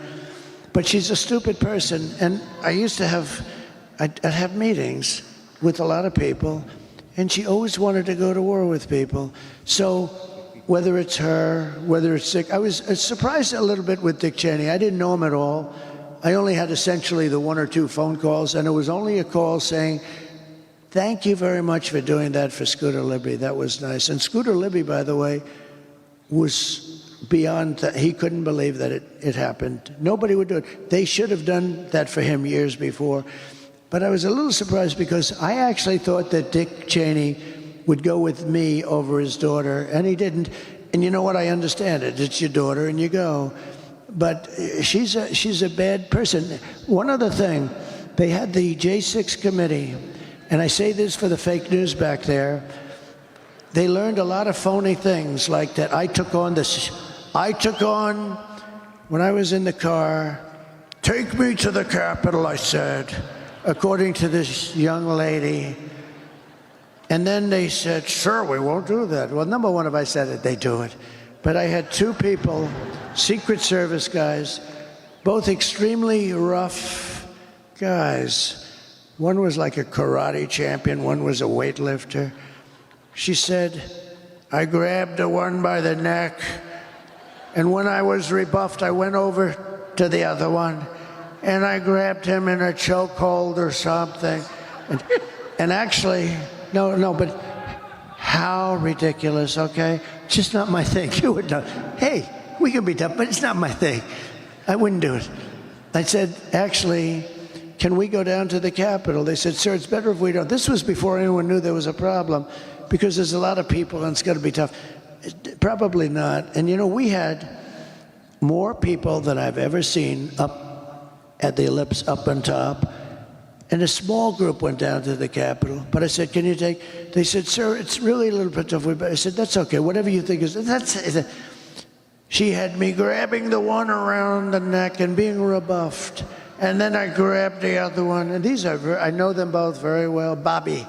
But she's a stupid person. And I used to I'd have meetings with a lot of people, and she always wanted to go to war with people. So whether it's her, whether it's Dick, I was surprised a little bit with Dick Cheney. I didn't know him at all. I only had essentially the 1 or 2 phone calls, and it was only a call saying, thank you very much for doing that for Scooter Libby. That was nice. And Scooter Libby, by the way, was beyond that. He couldn't believe that it happened. Nobody would do it. They should have done that for him years before. But I was a little surprised because I actually thought that Dick Cheney would go with me over his daughter, and he didn't. And you know what? I understand it. It's your daughter, and you go. But she's a bad person. One other thing, they had the J6 committee, and I say this for the fake news back there. They learned a lot of phony things, like that I took on, when I was in the car, take me to the Capitol, I said, according to this young lady. And then they said, sure, we won't do that. Well, number one, if I said it, they do it. But I had 2 people, Secret Service guys, both extremely rough guys. One was like a karate champion, one was a weightlifter. She said, I grabbed the one by the neck, and when I was rebuffed, I went over to the other one, and I grabbed him in a chokehold or something. And actually, no, but how ridiculous, okay? Just not my thing. You would know. Hey, we can be tough, but it's not my thing. I wouldn't do it. I said, actually, can we go down to the Capitol? They said, sir, it's better if we don't. This was before anyone knew there was a problem, because there's a lot of people and it's going to be tough. Probably not. And we had more people than I've ever seen up at the ellipse, up on top. And a small group went down to the Capitol. But I said, can you take? They said, sir, it's really a little bit tough. I said, that's okay. Whatever you think is. She had me grabbing the one around the neck and being rebuffed. And then I grabbed the other one. And I know them both very well. Bobby.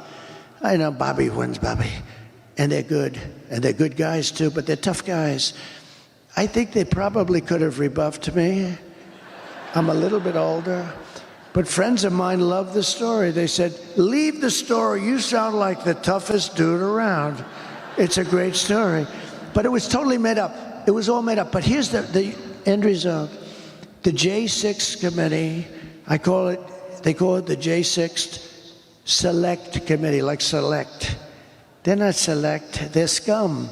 I know Bobby wins, Bobby. And they're good. And they're good guys, too, but they're tough guys. I think they probably could have rebuffed me. I'm a little bit older. But friends of mine love the story. They said, leave the story. You sound like the toughest dude around. It's a great story. But it was totally made up. It was all made up. But here's the end result. The J6 committee, they call it the J6 Select Committee, like select. They're not select, they're scum.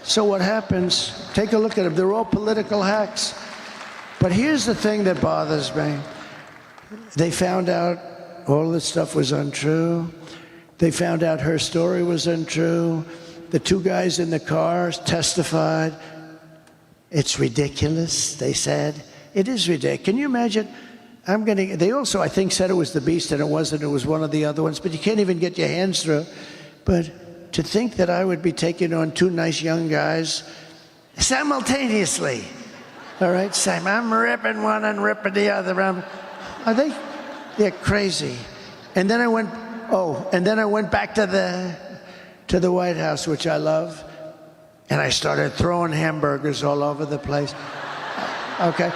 So what happens, take a look at them, they're all political hacks. But here's the thing that bothers me. They found out all this stuff was untrue. They found out her story was untrue. The 2 guys in the car testified. It's ridiculous, they said. It is ridiculous. Can you imagine? They also, I think, said it was the Beast, and it wasn't. It was one of the other ones. But you can't even get your hands through. But to think that I would be taking on 2 nice young guys simultaneously, all right, Sam, I'm ripping one and ripping the other. They're crazy. And then I went back to the White House, which I love, and I started throwing hamburgers all over the place. Okay.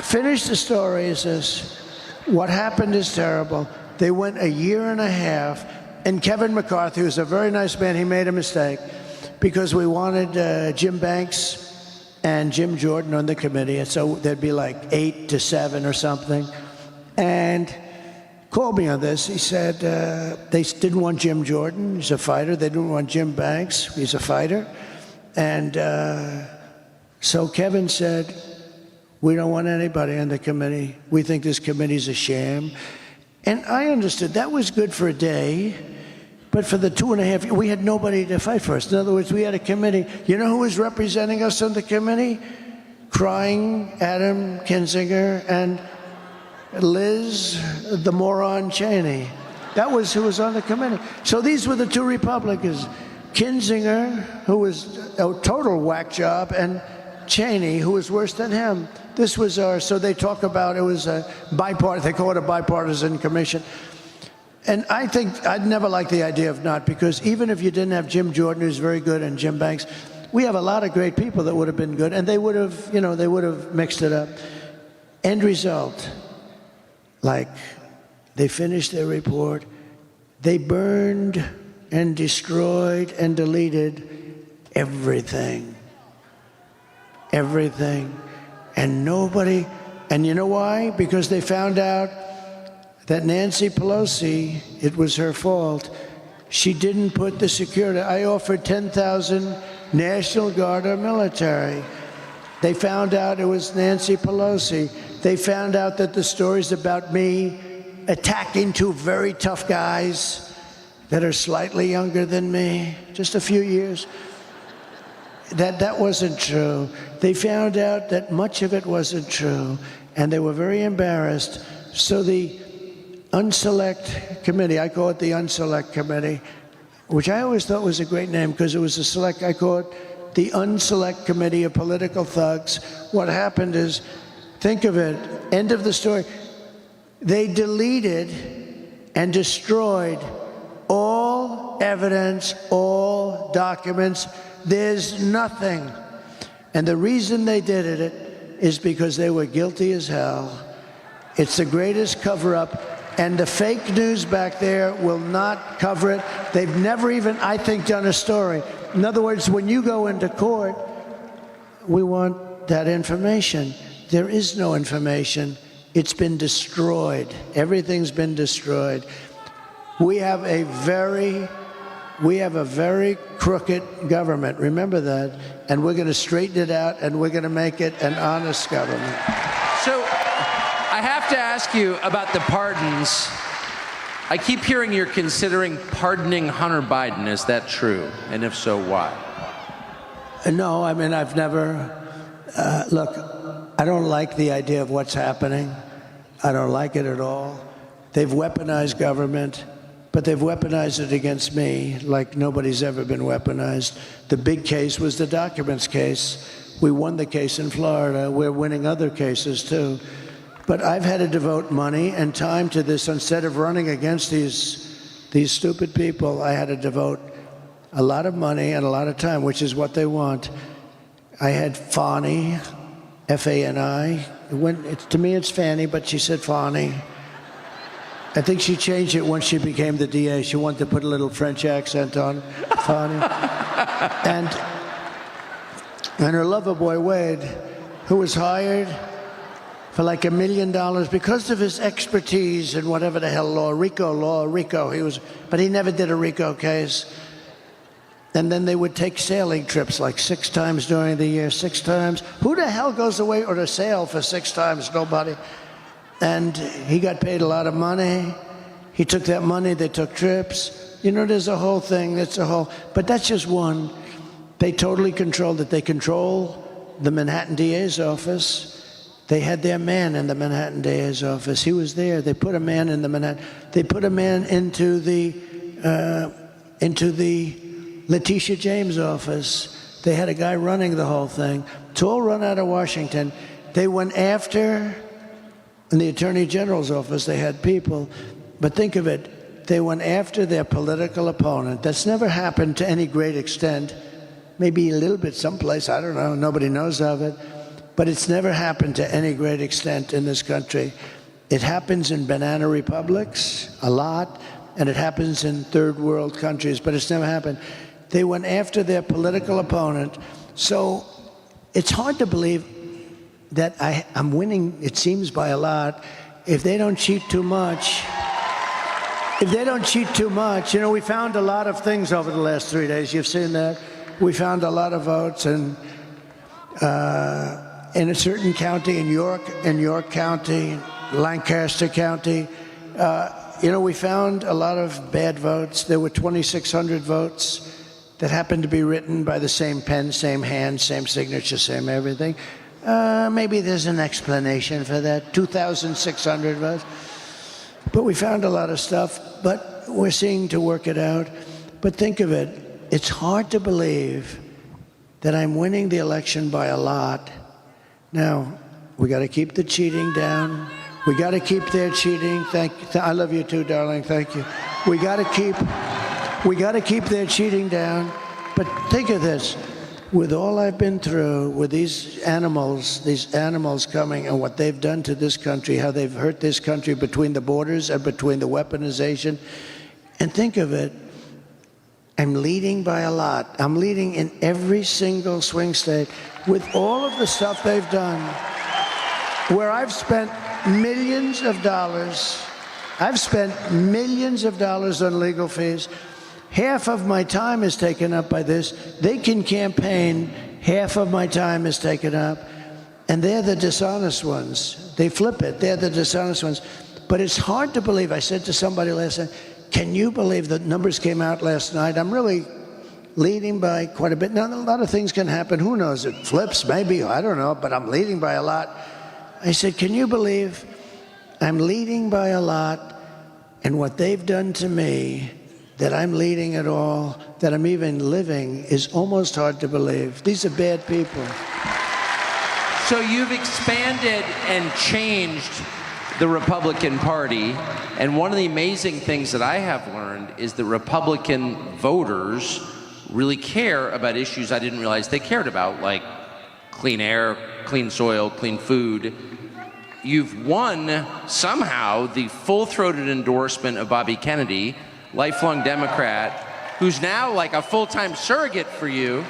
Finish the story is this. What happened is terrible. They went a year and a half, and Kevin McCarthy, who's a very nice man, he made a mistake because we wanted Jim Banks and Jim Jordan on the committee, and so there'd be like 8 to 7 or something. And called me on this. He said they didn't want Jim Jordan. He's a fighter. They didn't want Jim Banks. He's a fighter. And so Kevin said, we don't want anybody on the committee. We think this committee's a sham. And I understood that was good for a day, but for the 2.5 years, we had nobody to fight for us. In other words, we had a committee. You know who was representing us on the committee? Crying Adam Kinzinger and Liz, the moron Cheney. That was who was on the committee. So these were the two Republicans. Kinzinger, who was a total whack job, and Cheney, who was worse than him. This was so they talk about it was a bipartisan, they call it a bipartisan commission. And I think I'd never liked the idea of not, because even if you didn't have Jim Jordan, who's very good, and Jim Banks, we have a lot of great people that would have been good, and they would have, they would have mixed it up. End result, like, they finished their report, they burned and destroyed and deleted everything. Everything. And nobody, and you know why? Because they found out that Nancy Pelosi, it was her fault. She didn't put the security. I offered 10,000 National Guard or military. They found out it was Nancy Pelosi. They found out that the stories about me attacking two very tough guys that are slightly younger than me, just a few years, that wasn't true. They found out that much of it wasn't true, and they were very embarrassed. So the Unselect Committee, I call it the Unselect Committee, which I always thought was a great name because it was a select, I call it the Unselect Committee of Political Thugs. What happened is, think of it, end of the story, they deleted and destroyed all evidence, all documents. There's nothing. And the reason they did it is because they were guilty as hell. It's the greatest cover-up, and the fake news back there will not cover it. They've never even, I think, done a story. In other words, when you go into court, we want that information. There is no information. It's been destroyed. Everything's been destroyed. We have a very crooked government. Remember that. And we're going to straighten it out, and we're going to make it an honest government. So I have to ask you about the pardons. I keep hearing you're considering pardoning Hunter Biden. Is that true? And if so, why? No, I mean, I've never... look, I don't like the idea of what's happening. I don't like it at all. They've weaponized government, but they've weaponized it against me like nobody's ever been weaponized. The big case was the documents case. We won the case in Florida. We're winning other cases, too. But I've had to devote money and time to this. Instead of running against these stupid people, I had to devote a lot of money and a lot of time, which is what they want. I had Fani, F-A-N-I. To me, it's Fanny, but she said Fani. I think she changed it once she became the DA. She wanted to put a little French accent on Fani. And her lover boy, Wade, who was hired for like $1 million because of his expertise in whatever the hell law, RICO. But he never did a RICO case. And then they would take sailing trips like 6 times during the year, 6 times. Who the hell goes away or to sail for 6 times? Nobody. And he got paid a lot of money. He took that money, they took trips. There's a whole thing, but that's just one. They totally controlled it. They control the Manhattan DA's office. They had their man in the Manhattan DA's office. He was there. They put a man in the Manhattan. They put a man into the Letitia James' office. They had a guy running the whole thing. It's all run out of Washington. They went after, in the Attorney General's office, they had people. But think of it, they went after their political opponent. That's never happened to any great extent. Maybe a little bit someplace, I don't know, nobody knows of it. But it's never happened to any great extent in this country. It happens in banana republics a lot, and it happens in third world countries, but it's never happened. They went after their political opponent. So it's hard to believe that I'm winning, it seems, by a lot. If they don't cheat too much, if they don't cheat too much, we found a lot of things over the last 3 days. You've seen that. We found a lot of votes, and in a certain county, in York County, Lancaster County, we found a lot of bad votes. There were 2,600 votes that happened to be written by the same pen, same hand, same signature, same everything. Maybe there's an explanation for that. 2,600 votes. But we found a lot of stuff, but we're seeing to work it out. But think of it. It's hard to believe that I'm winning the election by a lot. Now, we got to keep the cheating down. We got to keep their cheating. I love you too, darling. Thank you. We got to keep their cheating down. But think of this. With all I've been through, with these animals coming and what they've done to this country, how they've hurt this country between the borders and between the weaponization. And think of it. I'm leading by a lot. I'm leading in every single swing state with all of the stuff they've done, where I've spent millions of dollars. I've spent millions of dollars on legal fees. Half of my time is taken up by this. They can campaign. Half of my time is taken up. And they're the dishonest ones. They flip it. They're the dishonest ones. But it's hard to believe. I said to somebody last night, can you believe the numbers came out last night? I'm really leading by quite a bit. Now, a lot of things can happen. Who knows? It flips, maybe. I don't know. But I'm leading by a lot. I said, can you believe I'm leading by a lot, and what they've done to me, that I'm leading at all, that I'm even living, is almost hard to believe. These are bad people. So you've expanded and changed the Republican Party, and one of the amazing things that I have learned is that Republican voters really care about issues I didn't realize they cared about, like clean air, clean soil, clean food. You've won, somehow, the full-throated endorsement of Bobby Kennedy, lifelong Democrat, who's now like a full-time surrogate for you.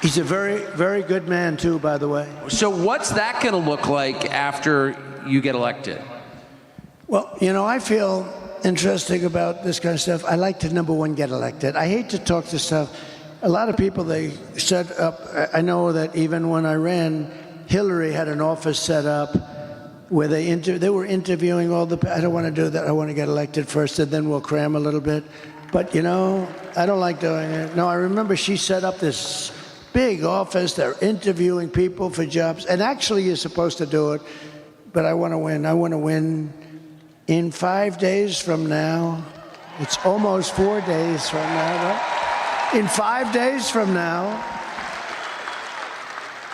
He's a very, very good man, too, by the way. So what's that going to look like after you get elected? Well, I feel interesting about this kind of stuff. I like to, number one, get elected. I hate to talk to stuff. A lot of people, they set up, I know that even when I ran, Hillary had an office set up where they were interviewing all the, I don't want to do that. I want to get elected first, and then we'll cram a little bit. But, I don't like doing it. No, I remember she set up this big office. They're interviewing people for jobs. And actually, you're supposed to do it. But I want to win. I want to win in 5 days from now. It's almost 4 days from now, right? In 5 days from now,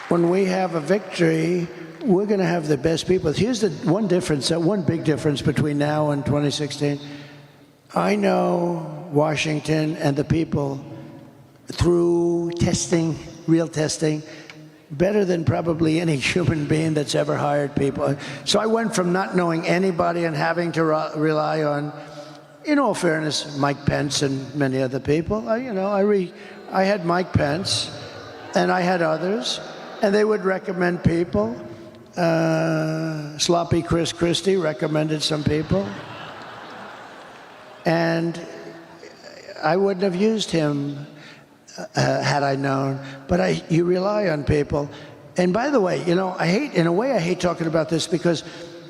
when we have a victory, we're going to have the best people. Here's the one difference, one big difference between now and 2016. I know Washington and the people through testing, real testing, better than probably any human being that's ever hired people. So I went from not knowing anybody and having to rely on, in all fairness, Mike Pence and many other people. I had Mike Pence, and I had others, and they would recommend people. Sloppy Chris Christie recommended some people. And I wouldn't have used him had I known. But you rely on people. And by the way, I hate talking about this because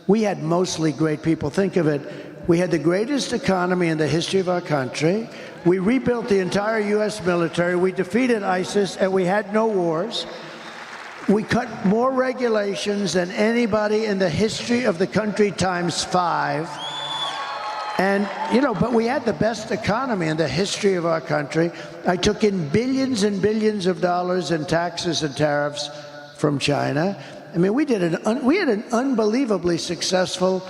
we had mostly great people. Think of it. We had the greatest economy in the history of our country. We rebuilt the entire U.S. military. We defeated ISIS, and we had no wars. We cut more regulations than anybody in the history of the country times 5. And, but we had the best economy in the history of our country. I took in billions and billions of dollars in taxes and tariffs from China. I mean, we had an unbelievably successful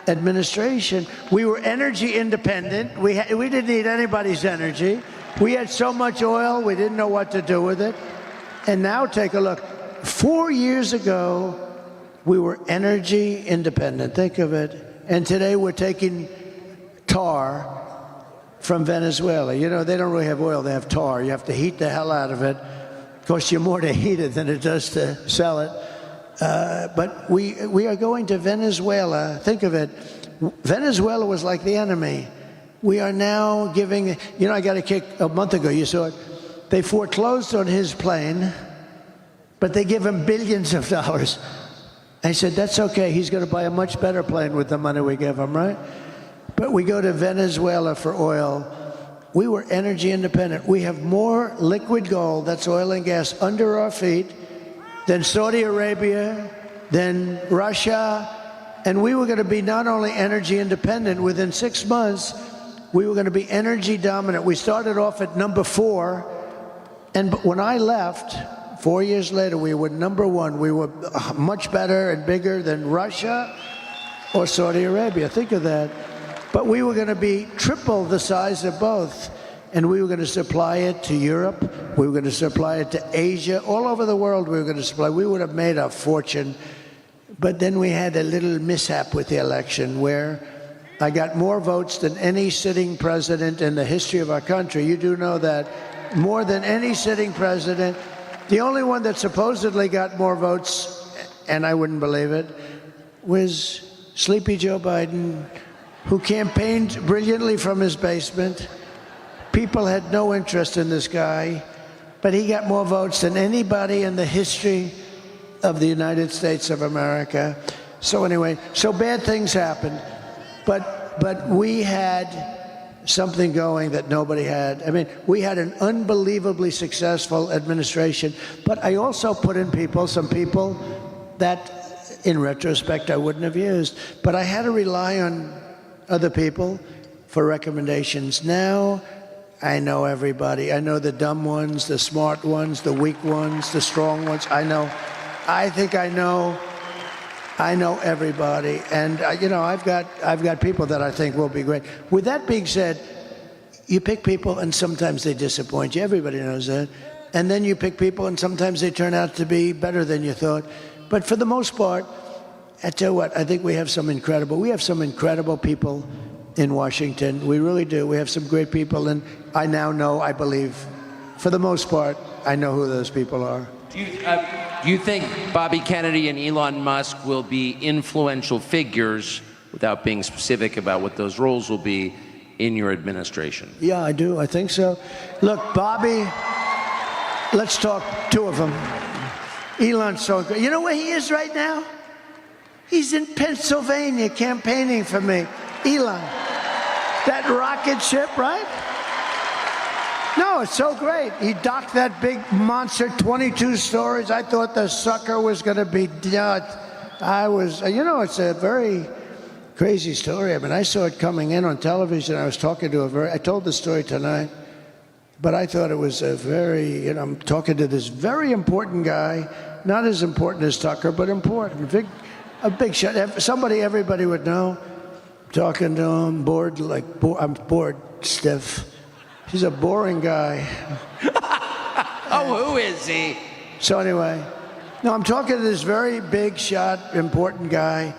administration. We were energy independent. We didn't need anybody's energy. We had so much oil, we didn't know what to do with it. And now take a look. 4 years ago, we were energy independent. Think of it. And today we're taking tar from Venezuela. They don't really have oil. They have tar. You have to heat the hell out of it. It costs you more to heat it than it does to sell it. But we are going to Venezuela. Think of it. Venezuela was like the enemy. We are now giving, I got a kick a month ago, you saw it. They foreclosed on his plane, but they give him billions of dollars. I said, that's okay. He's going to buy a much better plane with the money we give him, right? But we go to Venezuela for oil. We were energy independent. We have more liquid gold, that's oil and gas, under our feet than Saudi Arabia, than Russia. And we were going to be not only energy independent, within 6 months, we were going to be energy dominant. We started off at number 4. And when I left, 4 years later, we were number 1. We were much better and bigger than Russia or Saudi Arabia. Think of that. But we were going to be triple the size of both. And we were going to supply it to Europe. We were going to supply it to Asia. All over the world we were going to supply. We would have made a fortune. But then we had a little mishap with the election where I got more votes than any sitting president in the history of our country. You do know that. More than any sitting president. The only one that supposedly got more votes, and I wouldn't believe it, was Sleepy Joe Biden, who campaigned brilliantly from his basement. People had no interest in this guy, but he got more votes than anybody in the history of the United States of America. So anyway, so bad things happened, but we had something going that nobody had. I mean, we had an unbelievably successful administration, but I also put in some people that, in retrospect, I wouldn't have used. But I had to rely on other people for recommendations. Now, I know everybody. I know the dumb ones, the smart ones, the weak ones, the strong ones. I think I know everybody, and I've got people that I think will be great. With that being said, you pick people and sometimes they disappoint you. Everybody knows that. And then you pick people and sometimes they turn out to be better than you thought. But for the most part, I tell you what, I think we have some incredible people in Washington. We really do. We have some great people, and I now know, I believe, for the most part, I know who those people are. Do you think Bobby Kennedy and Elon Musk will be influential figures, without being specific about what those roles will be, in your administration? Yeah, I do. I think so. Look, Bobby, let's talk 2 of them. Elon's so great. You know where he is right now? He's in Pennsylvania campaigning for me. Elon. That rocket ship, right? No, it's so great. He docked that big monster, 22 stories. I thought the sucker was going to be dead. It's a very crazy story. I mean, I saw it coming in on television. I was talking to I told the story tonight, but I thought it was I'm talking to this very important guy, not as important as Tucker, but important. A big shot. Somebody everybody would know. Talking to him, I'm bored, stiff. He's a boring guy. Oh, who is he? So anyway, no, I'm talking to this very big shot, important guy,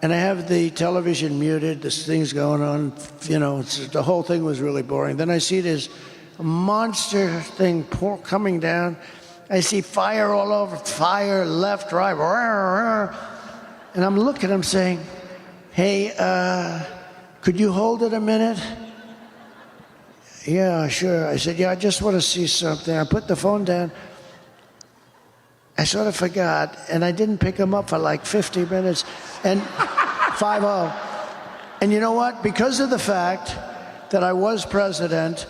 and I have the television muted. This thing's going on. The whole thing was really boring. Then I see this monster thing coming down. I see fire all over, fire left, right, and I'm looking. I'm saying, "Hey, could you hold it a minute?" Yeah, sure. I said, yeah, I just want to see something. I put the phone down. I sort of forgot, and I didn't pick him up for like 50 minutes, and 5-0. And you know what? Because of the fact that I was president,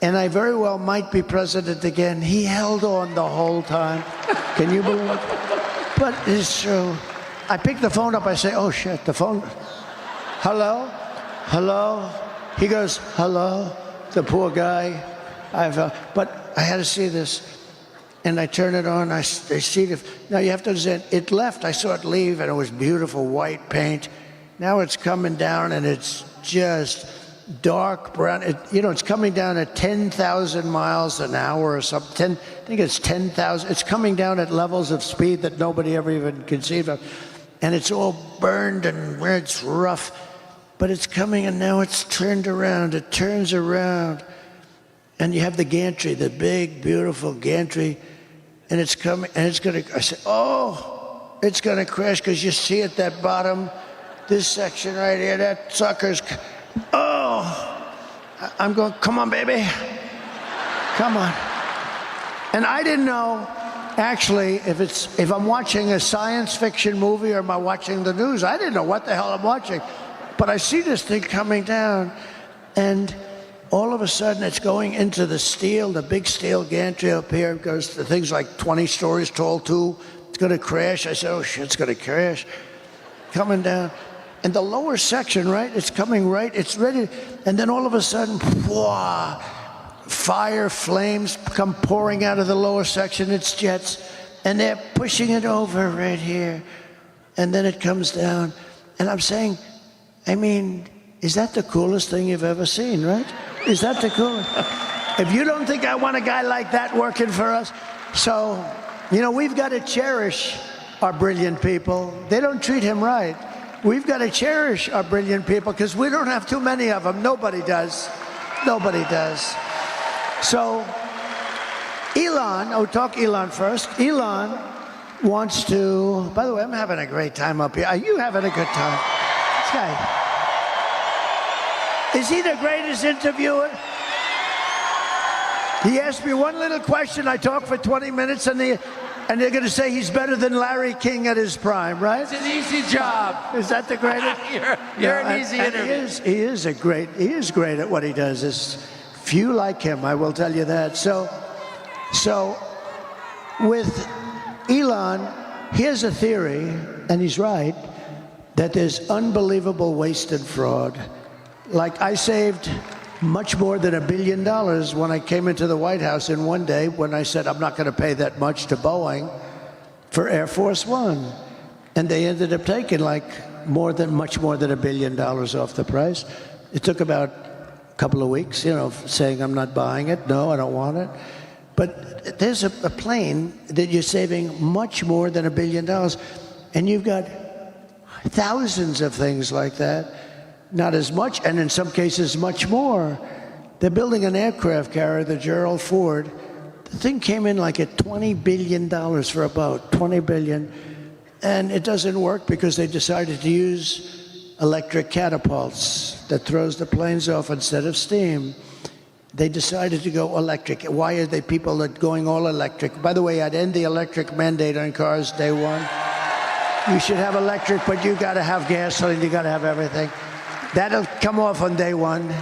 and I very well might be president again, he held on the whole time. Can you believe it? But it's true. I pick the phone up. I say, oh, shit, the phone. Hello? Hello? He goes, hello? The poor guy. But I had to see this. And I turn it on. I see it. Now, you have to understand, it left. I saw it leave, and it was beautiful white paint. Now it's coming down, and it's just dark brown. It's coming down at 10,000 miles an hour or something. I think it's 10,000. It's coming down at levels of speed that nobody ever even conceived of. And it's all burned, and it's rough. But it's coming, and now it's turned around. It turns around. And you have the gantry, the big, beautiful gantry. And it's coming, and it's going to, I said, oh, it's going to crash, because you see at that bottom, this section right here, that sucker's, oh, I'm going, come on, baby. Come on. And I didn't know, actually, if I'm watching a science fiction movie or am I watching the news. I didn't know what the hell I'm watching. But I see this thing coming down, and all of a sudden it's going into the steel, the big steel gantry up here. It goes, the thing's like 20 stories tall, too. It's going to crash. I said, oh, shit, it's going to crash. Coming down. And the lower section, right, it's coming right, it's ready. And then all of a sudden, whoa, fire, flames come pouring out of the lower section. It's jets. And they're pushing it over right here. And then it comes down. And I'm saying, I mean, is that the coolest thing you've ever seen, right? Is that the coolest? If you don't think I want a guy like that working for us, so, you know, we've got to cherish our brilliant people. They don't treat him right. We've got to cherish our brilliant people because we don't have too many of them. Nobody does. Nobody does. So, Elon, I'll talk Elon first. Elon wants to, by the way, I'm having a great time up here. Are you having a good time? This guy. Is he the greatest interviewer? He asked me one little question. I talked for 20 minutes, and they're going to say he's better than Larry King at his prime, right? It's an easy job. Is that the greatest? you're an easy interview. He is great at what he does. There's few like him, I will tell you that. So with Elon, here's a theory, and he's right, that there's unbelievable waste and fraud. Like, I saved much more than $1 billion when I came into the White House in one day when I said I'm not going to pay that much to Boeing for Air Force One. And they ended up taking like much more than $1 billion off the price. It took about a couple of weeks, you know, saying I'm not buying it. No, I don't want it. But there's a plane that you're saving much more than $1 billion. And you've got thousands of things like that. Not as much, and in some cases much more. They're building an aircraft carrier, the Gerald Ford. The thing came in like at $20 billion for a boat, $20 billion. And it doesn't work because they decided to use electric catapults that throws the planes off instead of steam. They decided to go electric. Why are they people that going all electric? By the way, I'd end the electric mandate on cars day one. You should have electric, but you got to have gasoline, you got to have everything. That'll come off on day one.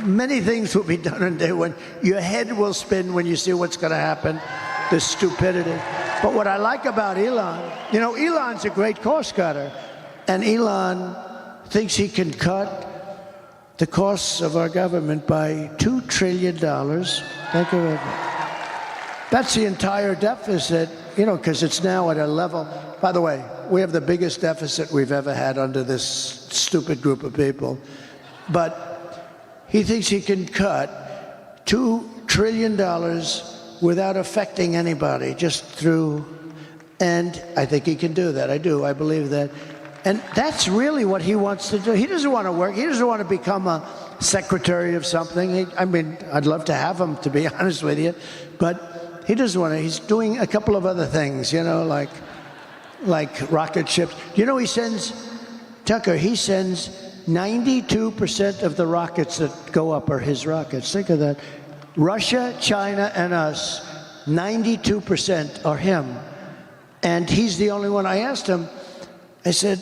Many things will be done on day one. Your head will spin when you see what's going to happen, the stupidity. But what I like about Elon, you know, Elon's a great cost cutter. And Elon thinks he can cut the costs of our government by $2 trillion. Thank you very much. That's the entire deficit, you know, because it's now at a level. By the way, we have the biggest deficit we've ever had under this stupid group of people. But he thinks he can cut $2 trillion without affecting anybody, just through, and I think he can do that. I do, I believe that. And that's really what he wants to do. He doesn't want to work. He doesn't want to become a secretary of something. I mean, I'd love to have him, to be honest with you. But he doesn't want to. He's doing a couple of other things, you know, like rocket ships. You know, he sends 92% of the rockets that go up are his rockets. Think of that. Russia, China, and us, 92% are him. And he's the only one. I asked him, I said,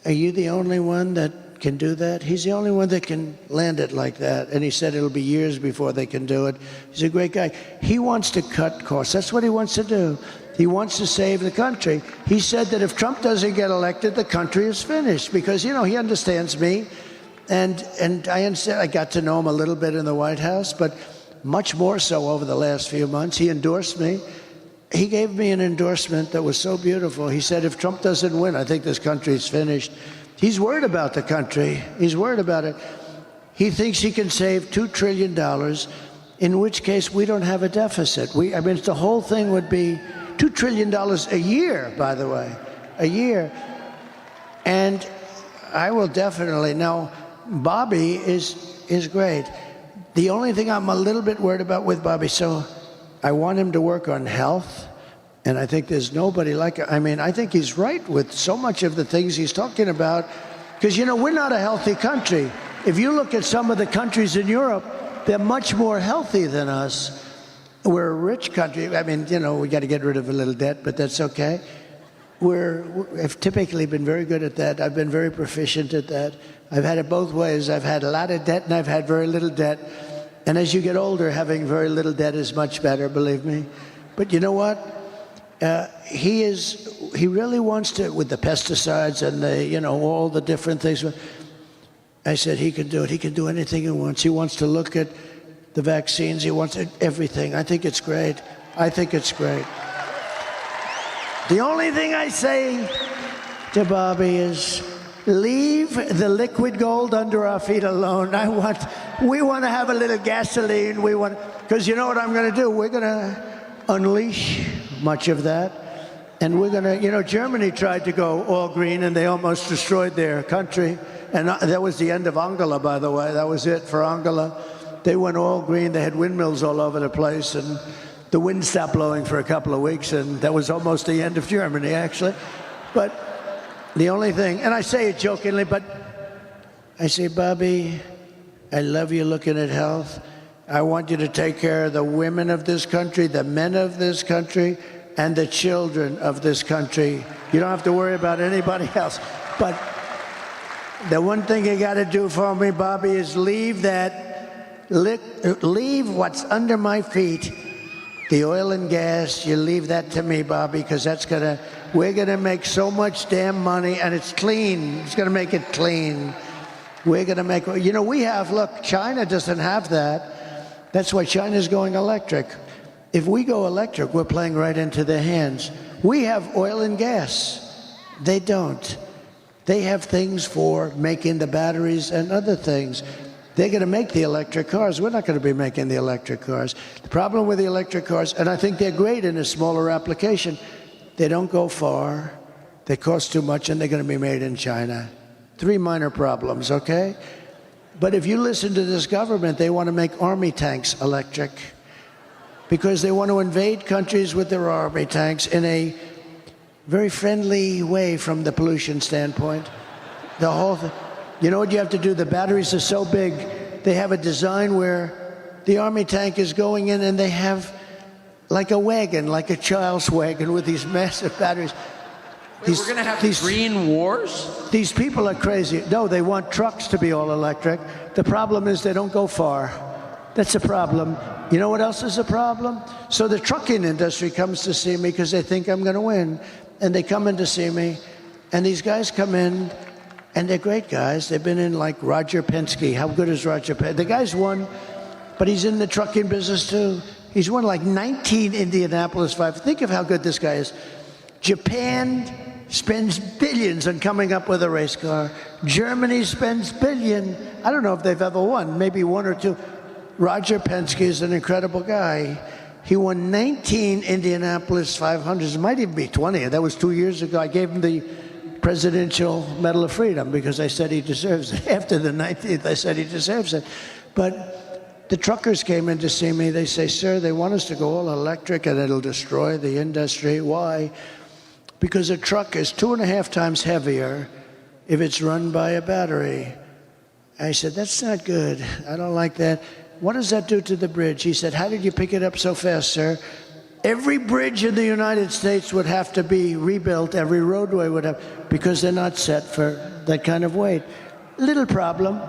are you the only one that can do that? He's the only one that can land it like that. And he said it'll be years before they can do it. He's a great guy. He wants to cut costs. That's what he wants to do. He wants to save the country. He said that if Trump doesn't get elected, the country is finished because, you know, he understands me. And I understand. I got to know him a little bit in the White House, but much more so over the last few months. He endorsed me. He gave me an endorsement that was so beautiful. He said, if Trump doesn't win, I think this country is finished. He's worried about the country. He's worried about it. He thinks he can save $2 trillion, in which case we don't have a deficit. I mean, the whole thing would be $2 trillion a year, by the way, a year. And I will definitely, now, Bobby is great. The only thing I'm a little bit worried about with Bobby, so I want him to work on health, and I think there's nobody like him. I mean, I think he's right with so much of the things he's talking about, because, you know, we're not a healthy country. If you look at some of the countries in Europe, they're much more healthy than us. We're a rich country. I mean, you know, we got to get rid of a little debt, but that's okay. I've typically been very good at that. I've been very proficient at that. I've had it both ways. I've had a lot of debt and I've had very little debt. And as you get older, having very little debt is much better, believe me. But you know what? He really wants to, with the pesticides and the, you know, all the different things. I said he can do it. He can do anything he wants. He wants to look at the vaccines. He wants everything. I think it's great. I think it's great. The only thing I say to Bobby is leave the liquid gold under our feet alone. We want to have a little gasoline. Because you know what I'm going to do? We're going to unleash much of that. And we're going to, you know, Germany tried to go all green and they almost destroyed their country. And that was the end of Angela, by the way. That was it for Angela. They went all green. They had windmills all over the place. And the wind stopped blowing for a couple of weeks. And that was almost the end of Germany, actually. But the only thing, and I say it jokingly, but I say, Bobby, I love you looking at health. I want you to take care of the women of this country, the men of this country, and the children of this country. You don't have to worry about anybody else. But the one thing you got to do for me, Bobby, is leave what's under my feet, the oil and gas. You leave that to me, Bobby, because we're gonna make so much damn money, and it's clean. It's gonna make it clean. We're gonna make, you know, look, China doesn't have that. That's why China's going electric. If we go electric, we're playing right into their hands. We have oil and gas. They don't. They have things for making the batteries and other things. They're going to make the electric cars. We're not going to be making the electric cars. The problem with the electric cars, and I think they're great in a smaller application, they don't go far, they cost too much, and they're going to be made in China. 3 minor problems, okay? But if you listen to this government, they want to make army tanks electric because they want to invade countries with their army tanks in a very friendly way from the pollution standpoint. The whole thing. You know what you have to do? The batteries are so big, they have a design where the army tank is going in and they have like a wagon, like a child's wagon with these massive batteries. Wait, we're going to have these green wars? These people are crazy. No, they want trucks to be all electric. The problem is they don't go far. That's a problem. You know what else is a problem? So the trucking industry comes to see me because they think I'm going to win. And they come in to see me. And these guys come in, and they're great guys. They've been in like Roger Penske. How good is Roger Penske? The guy's won, but he's in the trucking business too. He's won like 19 Indianapolis 5. Think of how good this guy is. Japan spends billions on coming up with a race car. Germany spends billions. I don't know if they've ever won, maybe 1 or 2. Roger Penske is an incredible guy. He won 19 Indianapolis 500s. It might even be 20. That was 2 years ago. I gave him the Presidential Medal of Freedom because I said he deserves it. After the 19th, I said he deserves it. But the truckers came in to see me. They say, sir, they want us to go all electric and it'll destroy the industry. Why? Because a truck is 2.5 times heavier if it's run by a battery. I said, that's not good. I don't like that. What does that do to the bridge? He said, how did you pick it up so fast, sir? Every bridge in the United States would have to be rebuilt. Every roadway would have, because they're not set for that kind of weight. Little problem.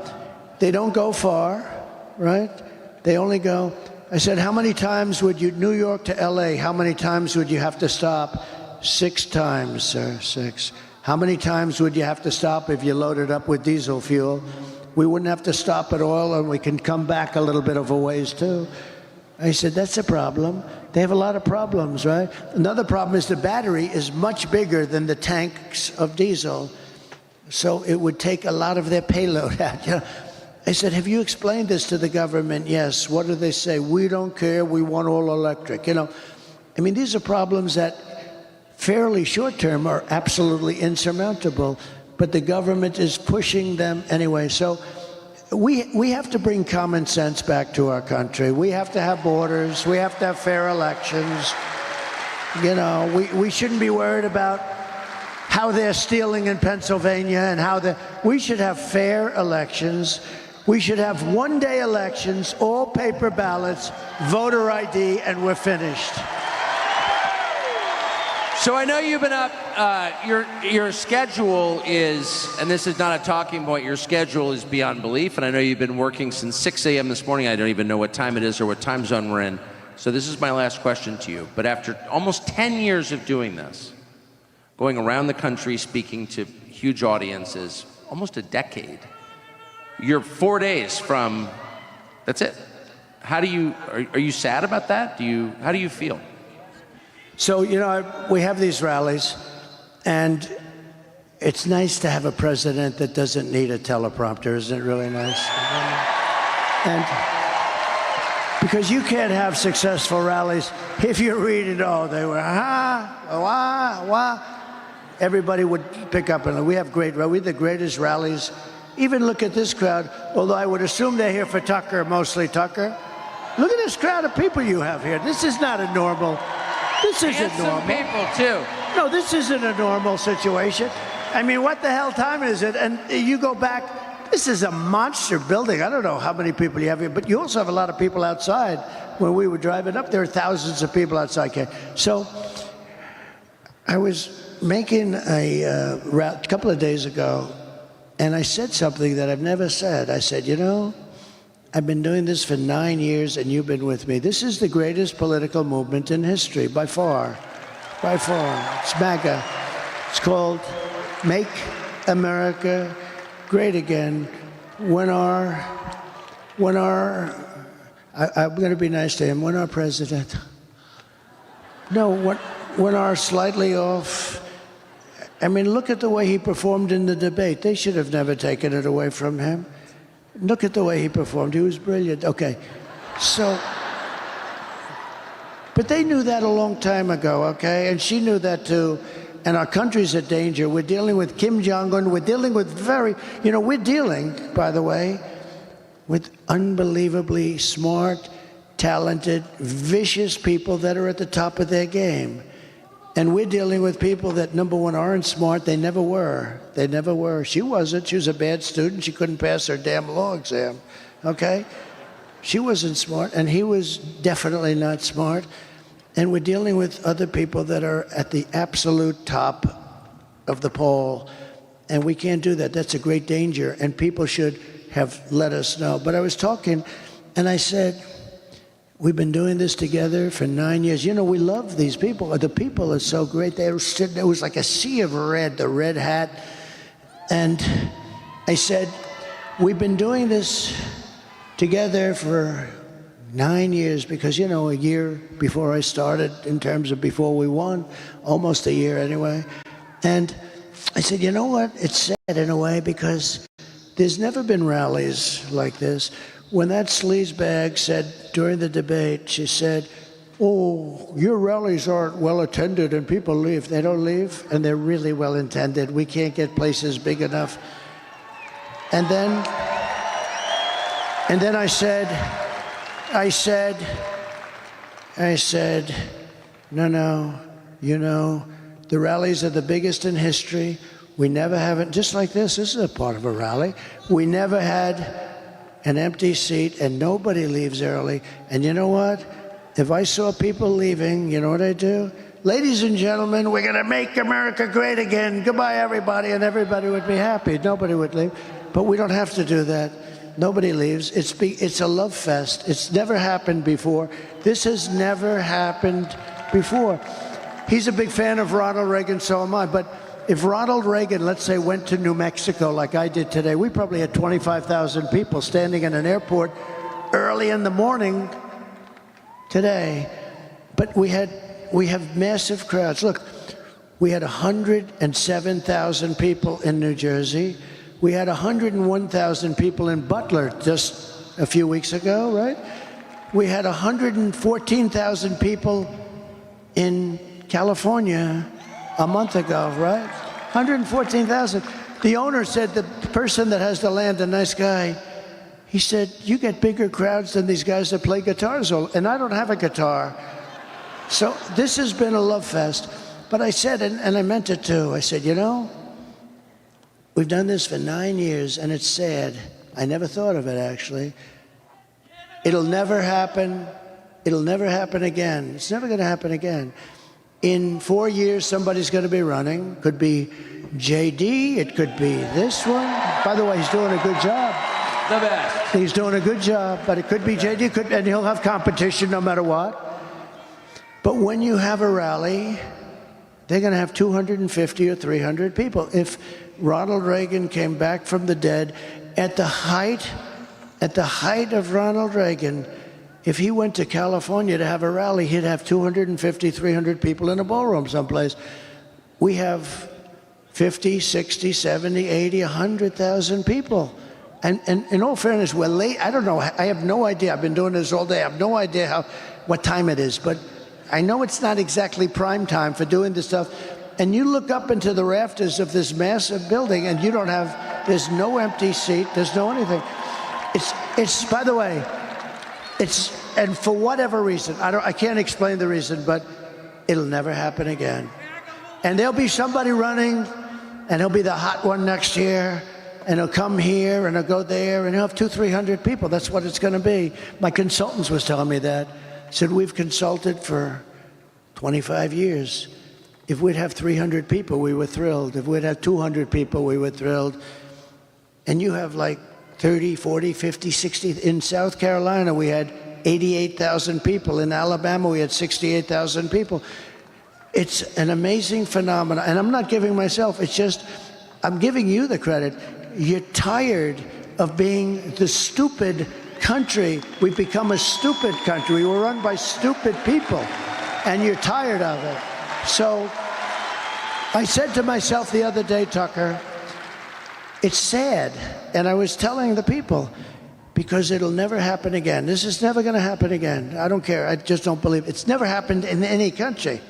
They don't go far, right? They only go, I said, how many times would you, New York to LA, how many times would you have to stop? 6 times, sir, 6. How many times would you have to stop if you loaded up with diesel fuel? We wouldn't have to stop at all, and we can come back a little bit of a ways, too. I said, that's a problem. They have a lot of problems, right? Another problem is the battery is much bigger than the tanks of diesel, so it would take a lot of their payload out. You know? I said, have you explained this to the government? Yes. What do they say? We don't care. We want all electric. You know, I mean, these are problems that fairly short-term are absolutely insurmountable, but the government is pushing them anyway. So we have to bring common sense back to our country. We have to have borders. We have to have fair elections. You know, we shouldn't be worried about how they're stealing in Pennsylvania and how we should have fair elections. We should have one-day elections, all paper ballots, voter ID, and we're finished. So I know you've been up, your schedule is, and this is not a talking point, your schedule is beyond belief, and I know you've been working since 6 a.m. this morning. I don't even know what time it is or what time zone we're in. So this is my last question to you. But after almost 10 years of doing this, going around the country speaking to huge audiences, almost a decade, you're 4 days from, that's it. How do you, are you sad about that? How do you feel? So, you know, we have these rallies, and it's nice to have a president that doesn't need a teleprompter. Isn't it really nice? And because you can't have successful rallies if you read it all. They were, wah. Everybody would pick up, and we have we're the greatest rallies. Even look at this crowd, although I would assume they're here for Tucker, mostly Tucker. Look at this crowd of people you have here. This is not a normal. This isn't normal. People too. No, this isn't a normal situation. I mean, what the hell time is it? And you go back, this is a monster building. I don't know how many people you have here, but you also have a lot of people outside. When we were driving up, there were thousands of people outside. So I was making a couple of days ago, and I said something that I've never said. I said, you know, I've been doing this for 9 years, and you've been with me. This is the greatest political movement in history, by far. By far. It's MAGA. It's called Make America Great Again. I'm going to be nice to him. When our president, when our slightly off, I mean, look at the way he performed in the debate. They should have never taken it away from him. Look at the way he performed. He was brilliant. Okay. So, but they knew that a long time ago, okay? And she knew that too. And our country's in danger. We're dealing with Kim Jong-un. We're dealing with we're dealing, by the way, with unbelievably smart, talented, vicious people that are at the top of their game. And we're dealing with people that, number one, aren't smart. They never were. They never were. She wasn't. She was a bad student. She couldn't pass her damn law exam, okay? She wasn't smart, and he was definitely not smart. And we're dealing with other people that are at the absolute top of the poll, and we can't do that. That's a great danger, and people should have let us know. But I was talking, and I said, we've been doing this together for 9 years. You know, we love these people. The people are so great. They were sitting, it was like a sea of red, the red hat. And I said, we've been doing this together for 9 years because, you know, a year before I started, in terms of before we won, almost a year anyway. And I said, you know what? It's sad in a way because there's never been rallies like this. When that sleazebag said during the debate, she said, oh, your rallies aren't well attended and people leave. They don't leave, and they're really well attended. We can't get places big enough. And then I said, no, you know, the rallies are the biggest in history. We never have it, just like this is a part of a rally. We never had an empty seat, and nobody leaves early. And you know what? If I saw people leaving, you know what I'd do? Ladies and gentlemen, we're going to make America great again. Goodbye, everybody. And everybody would be happy. Nobody would leave. But we don't have to do that. Nobody leaves. It's a love fest. It's never happened before. This has never happened before. He's a big fan of Ronald Reagan, so am I. But if Ronald Reagan, let's say, went to New Mexico like I did today, we probably had 25,000 people standing in an airport early in the morning today. But we have massive crowds. Look, we had 107,000 people in New Jersey. We had 101,000 people in Butler just a few weeks ago, right? We had 114,000 people in California a month ago, right? 114,000. The owner said, the person that has the land, a nice guy, he said, you get bigger crowds than these guys that play guitars, and I don't have a guitar. So this has been a love fest. But I said, and I meant it too, I said, you know, we've done this for 9 years, and it's sad. I never thought of it, actually. It'll never happen. It'll never happen again. It's never going to happen again. In 4 years, somebody's going to be running. Could be JD. It could be this one. By the way, he's doing a good job. The best. He's doing a good job, but it could be JD, and he'll have competition no matter what. But when you have a rally, they're going to have 250 or 300 people. If Ronald Reagan came back from the dead, at the height of Ronald Reagan, if he went to California to have a rally, he'd have 250, 300 people in a ballroom someplace. We have 50, 60, 70, 80, 100,000 people. And in all fairness, we're late. I don't know. I have no idea. I've been doing this all day. I have no idea what time it is. But I know it's not exactly prime time for doing this stuff. And you look up into the rafters of this massive building, and you don't have, there's no empty seat. There's no anything. It's by the way, and for whatever reason, I can't explain the reason, but it'll never happen again. And there'll be somebody running, and he'll be the hot one next year. And he'll come here, and he'll go there, and he'll have 200, 300 people. That's what it's going to be. My consultants was telling me that. Said, we've consulted for 25 years. If we'd have 300 people, we were thrilled. If we'd have 200 people, we were thrilled. And you have like 30, 40, 50, 60. In South Carolina, we had 88,000 people. In Alabama, we had 68,000 people. It's an amazing phenomenon. And I'm not giving myself, it's just, I'm giving you the credit. You're tired of being the stupid country. We've become a stupid country. We're run by stupid people, and you're tired of it. So I said to myself the other day, Tucker, it's sad. And I was telling the people, because it'll never happen again. This is never going to happen again. I don't care. I just don't believe it. It's never happened in any country.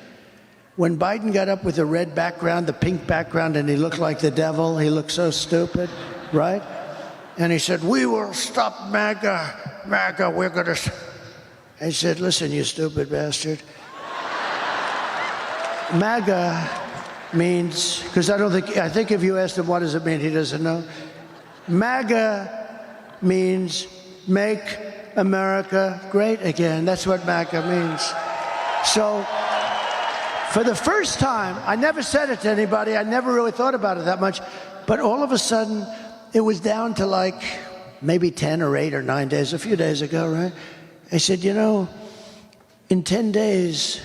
When Biden got up with the red background, the pink background, and he looked like the devil, he looked so stupid, right? And he said, we will stop MAGA. MAGA, we're going to... I said, listen, you stupid bastard. MAGA means, because I think if you asked him what does it mean, he doesn't know. MAGA means make America great again. That's what MAGA means. So, for the first time, I never said it to anybody. I never really thought about it that much. But all of a sudden, it was down to like maybe 10 or 8 or 9 days, a few days ago, right? I said, you know, in 10 days,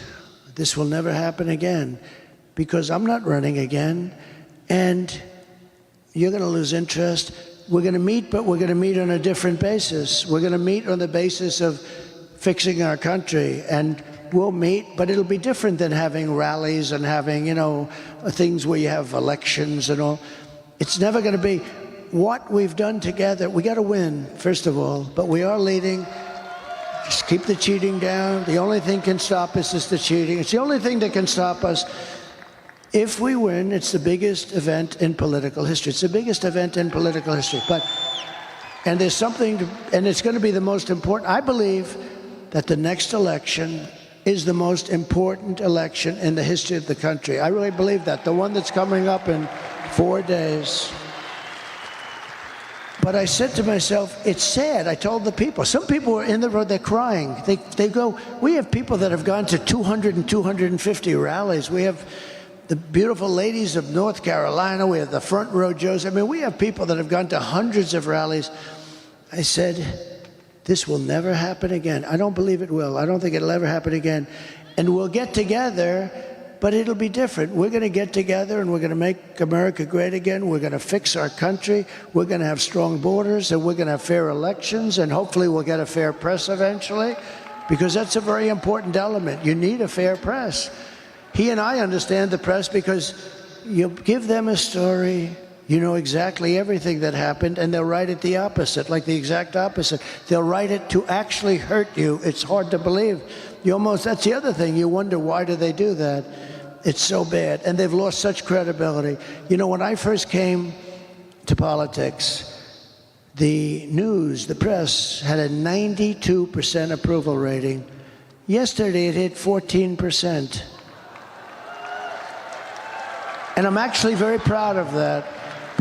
this will never happen again because I'm not running again. And you're going to lose interest. We're going to meet, but we're going to meet on a different basis. We're going to meet on the basis of fixing our country. And we'll meet, but it'll be different than having rallies and having, you know, things where you have elections and all. It's never going to be what we've done together. We got to win, first of all, but we are leading. Just keep the cheating down. The only thing can stop us is the cheating. It's the only thing that can stop us. If we win, it's the biggest event in political history. It's the biggest event in political history. And there's something, and it's going to be the most important. I believe that the next election is the most important election in the history of the country. I really believe that. The one that's coming up in 4 days. But I said to myself, it's sad. I told the people. Some people are in the road, they're crying. They go, we have people that have gone to 200 and 250 rallies. We have the beautiful ladies of North Carolina. We have the front row Joes. I mean, we have people that have gone to hundreds of rallies. I said, this will never happen again. I don't believe it will. I don't think it'll ever happen again. And we'll get together, but it'll be different. We're going to get together, and we're going to make America great again. We're going to fix our country. We're going to have strong borders, and we're going to have fair elections, and hopefully we'll get a fair press eventually, because that's a very important element. You need a fair press. He and I understand the press because you give them a story, you know exactly everything that happened, and they'll write it the opposite, like the exact opposite. They'll write it to actually hurt you. It's hard to believe. That's the other thing. You wonder, why do they do that? It's so bad. And they've lost such credibility. You know, when I first came to politics, the news, the press, had a 92% approval rating. Yesterday, it hit 14%. And I'm actually very proud of that.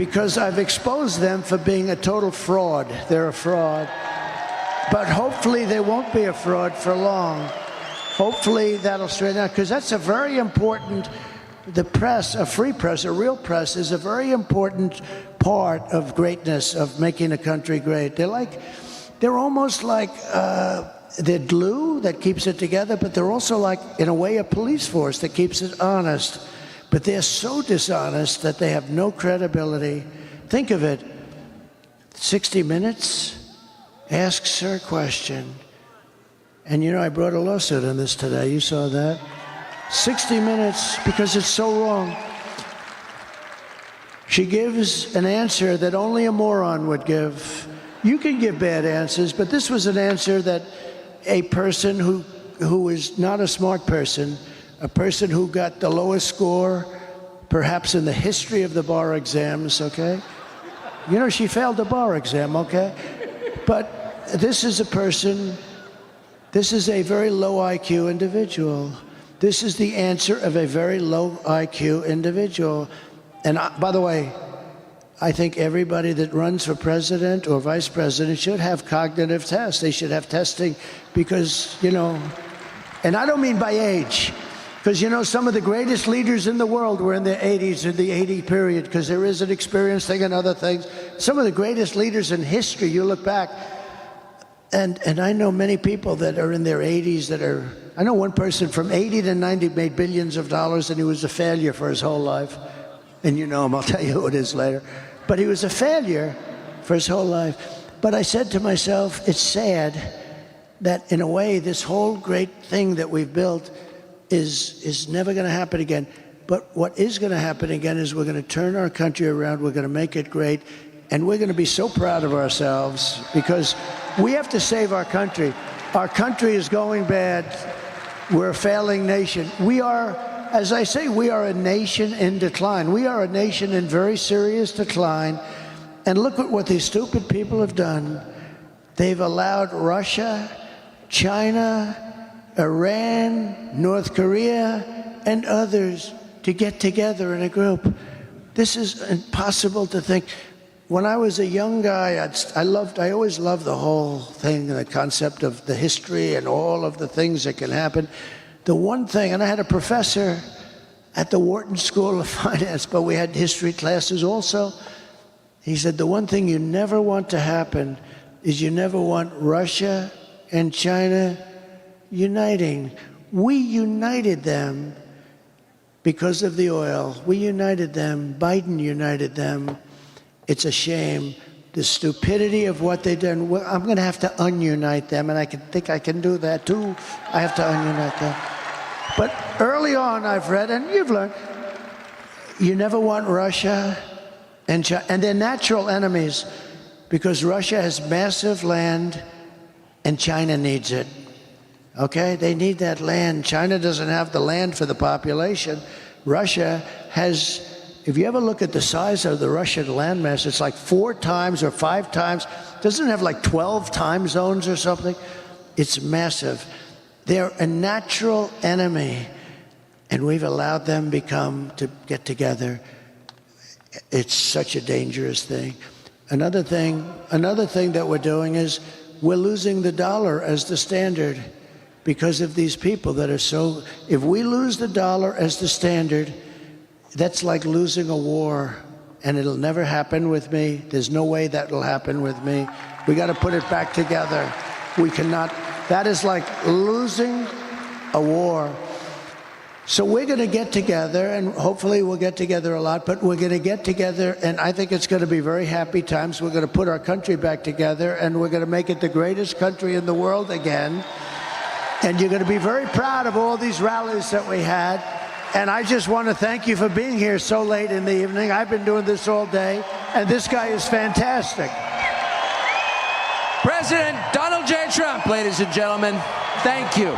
because I've exposed them for being a total fraud. They're a fraud. But hopefully they won't be a fraud for long. Hopefully that'll straighten out, because that's a very important, the press, a free press, a real press, is a very important part of greatness, of making a country great. They're almost like the glue that keeps it together, but they're also like, in a way, a police force that keeps it honest. But they're so dishonest that they have no credibility. Think of it. 60 Minutes asks her a question. And you know, I brought a lawsuit on this today. You saw that? 60 Minutes, because it's so wrong. She gives an answer that only a moron would give. You can give bad answers, but this was an answer that a person who is not a smart person, a person who got the lowest score, perhaps in the history of the bar exams, okay? You know, she failed the bar exam, okay? But this is a person, this is a very low IQ individual. This is the answer of a very low IQ individual. And by the way, I think everybody that runs for president or vice president should have cognitive tests. They should have testing because, you know, and I don't mean by age, because, you know, some of the greatest leaders in the world were in their 80s, in the 80 period, because there is an experience thing and other things. Some of the greatest leaders in history, you look back, and I know many people that are in their 80s that are, I know one person from 80 to 90 made billions of dollars, and he was a failure for his whole life. And you know him, I'll tell you who it is later. But he was a failure for his whole life. But I said to myself, it's sad that in a way this whole great thing that we've built is never going to happen again. But what is going to happen again is we're going to turn our country around, we're going to make it great, and we're going to be so proud of ourselves because we have to save our country. Our country is going bad. We're a failing nation. We are, as I say, we are a nation in decline. We are a nation in very serious decline. And look at what these stupid people have done. They've allowed Russia, China, Iran, North Korea, and others to get together in a group. This is impossible to think. When I was a young guy, I always loved the whole thing, the concept of the history and all of the things that can happen. The one thing, and I had a professor at the Wharton School of Finance, but we had history classes also. He said, the one thing you never want to happen is you never want Russia and China uniting. We united them because of the oil. We united them. Biden united them. It's a shame. The stupidity of what they've done. Well, I'm going to have to ununite them, and I think I can do that too. I have to ununite them. But early on, I've read, and you've learned, you never want Russia and China, and they're natural enemies because Russia has massive land and China needs it. Okay? They need that land. China doesn't have the land for the population. Russia has, if you ever look at the size of the Russian landmass, it's like 4 times or 5 times. Doesn't it have like 12 time zones or something? It's massive. They're a natural enemy, and we've allowed them to get together. It's such a dangerous thing. Another thing that we're doing is we're losing the dollar as the standard because of these people that are so, if we lose the dollar as the standard, that's like losing a war, and it'll never happen with me. There's no way that will happen with me. We got to put it back together. We cannot. That is like losing a war. So we're going to get together, and hopefully we'll get together a lot, but we're going to get together, and I think it's going to be very happy times. We're going to put our country back together, and we're going to make it the greatest country in the world again. And you're going to be very proud of all these rallies that we had. And I just want to thank you for being here so late in the evening. I've been doing this all day, and this guy is fantastic. President Donald J. Trump, ladies and gentlemen, thank you.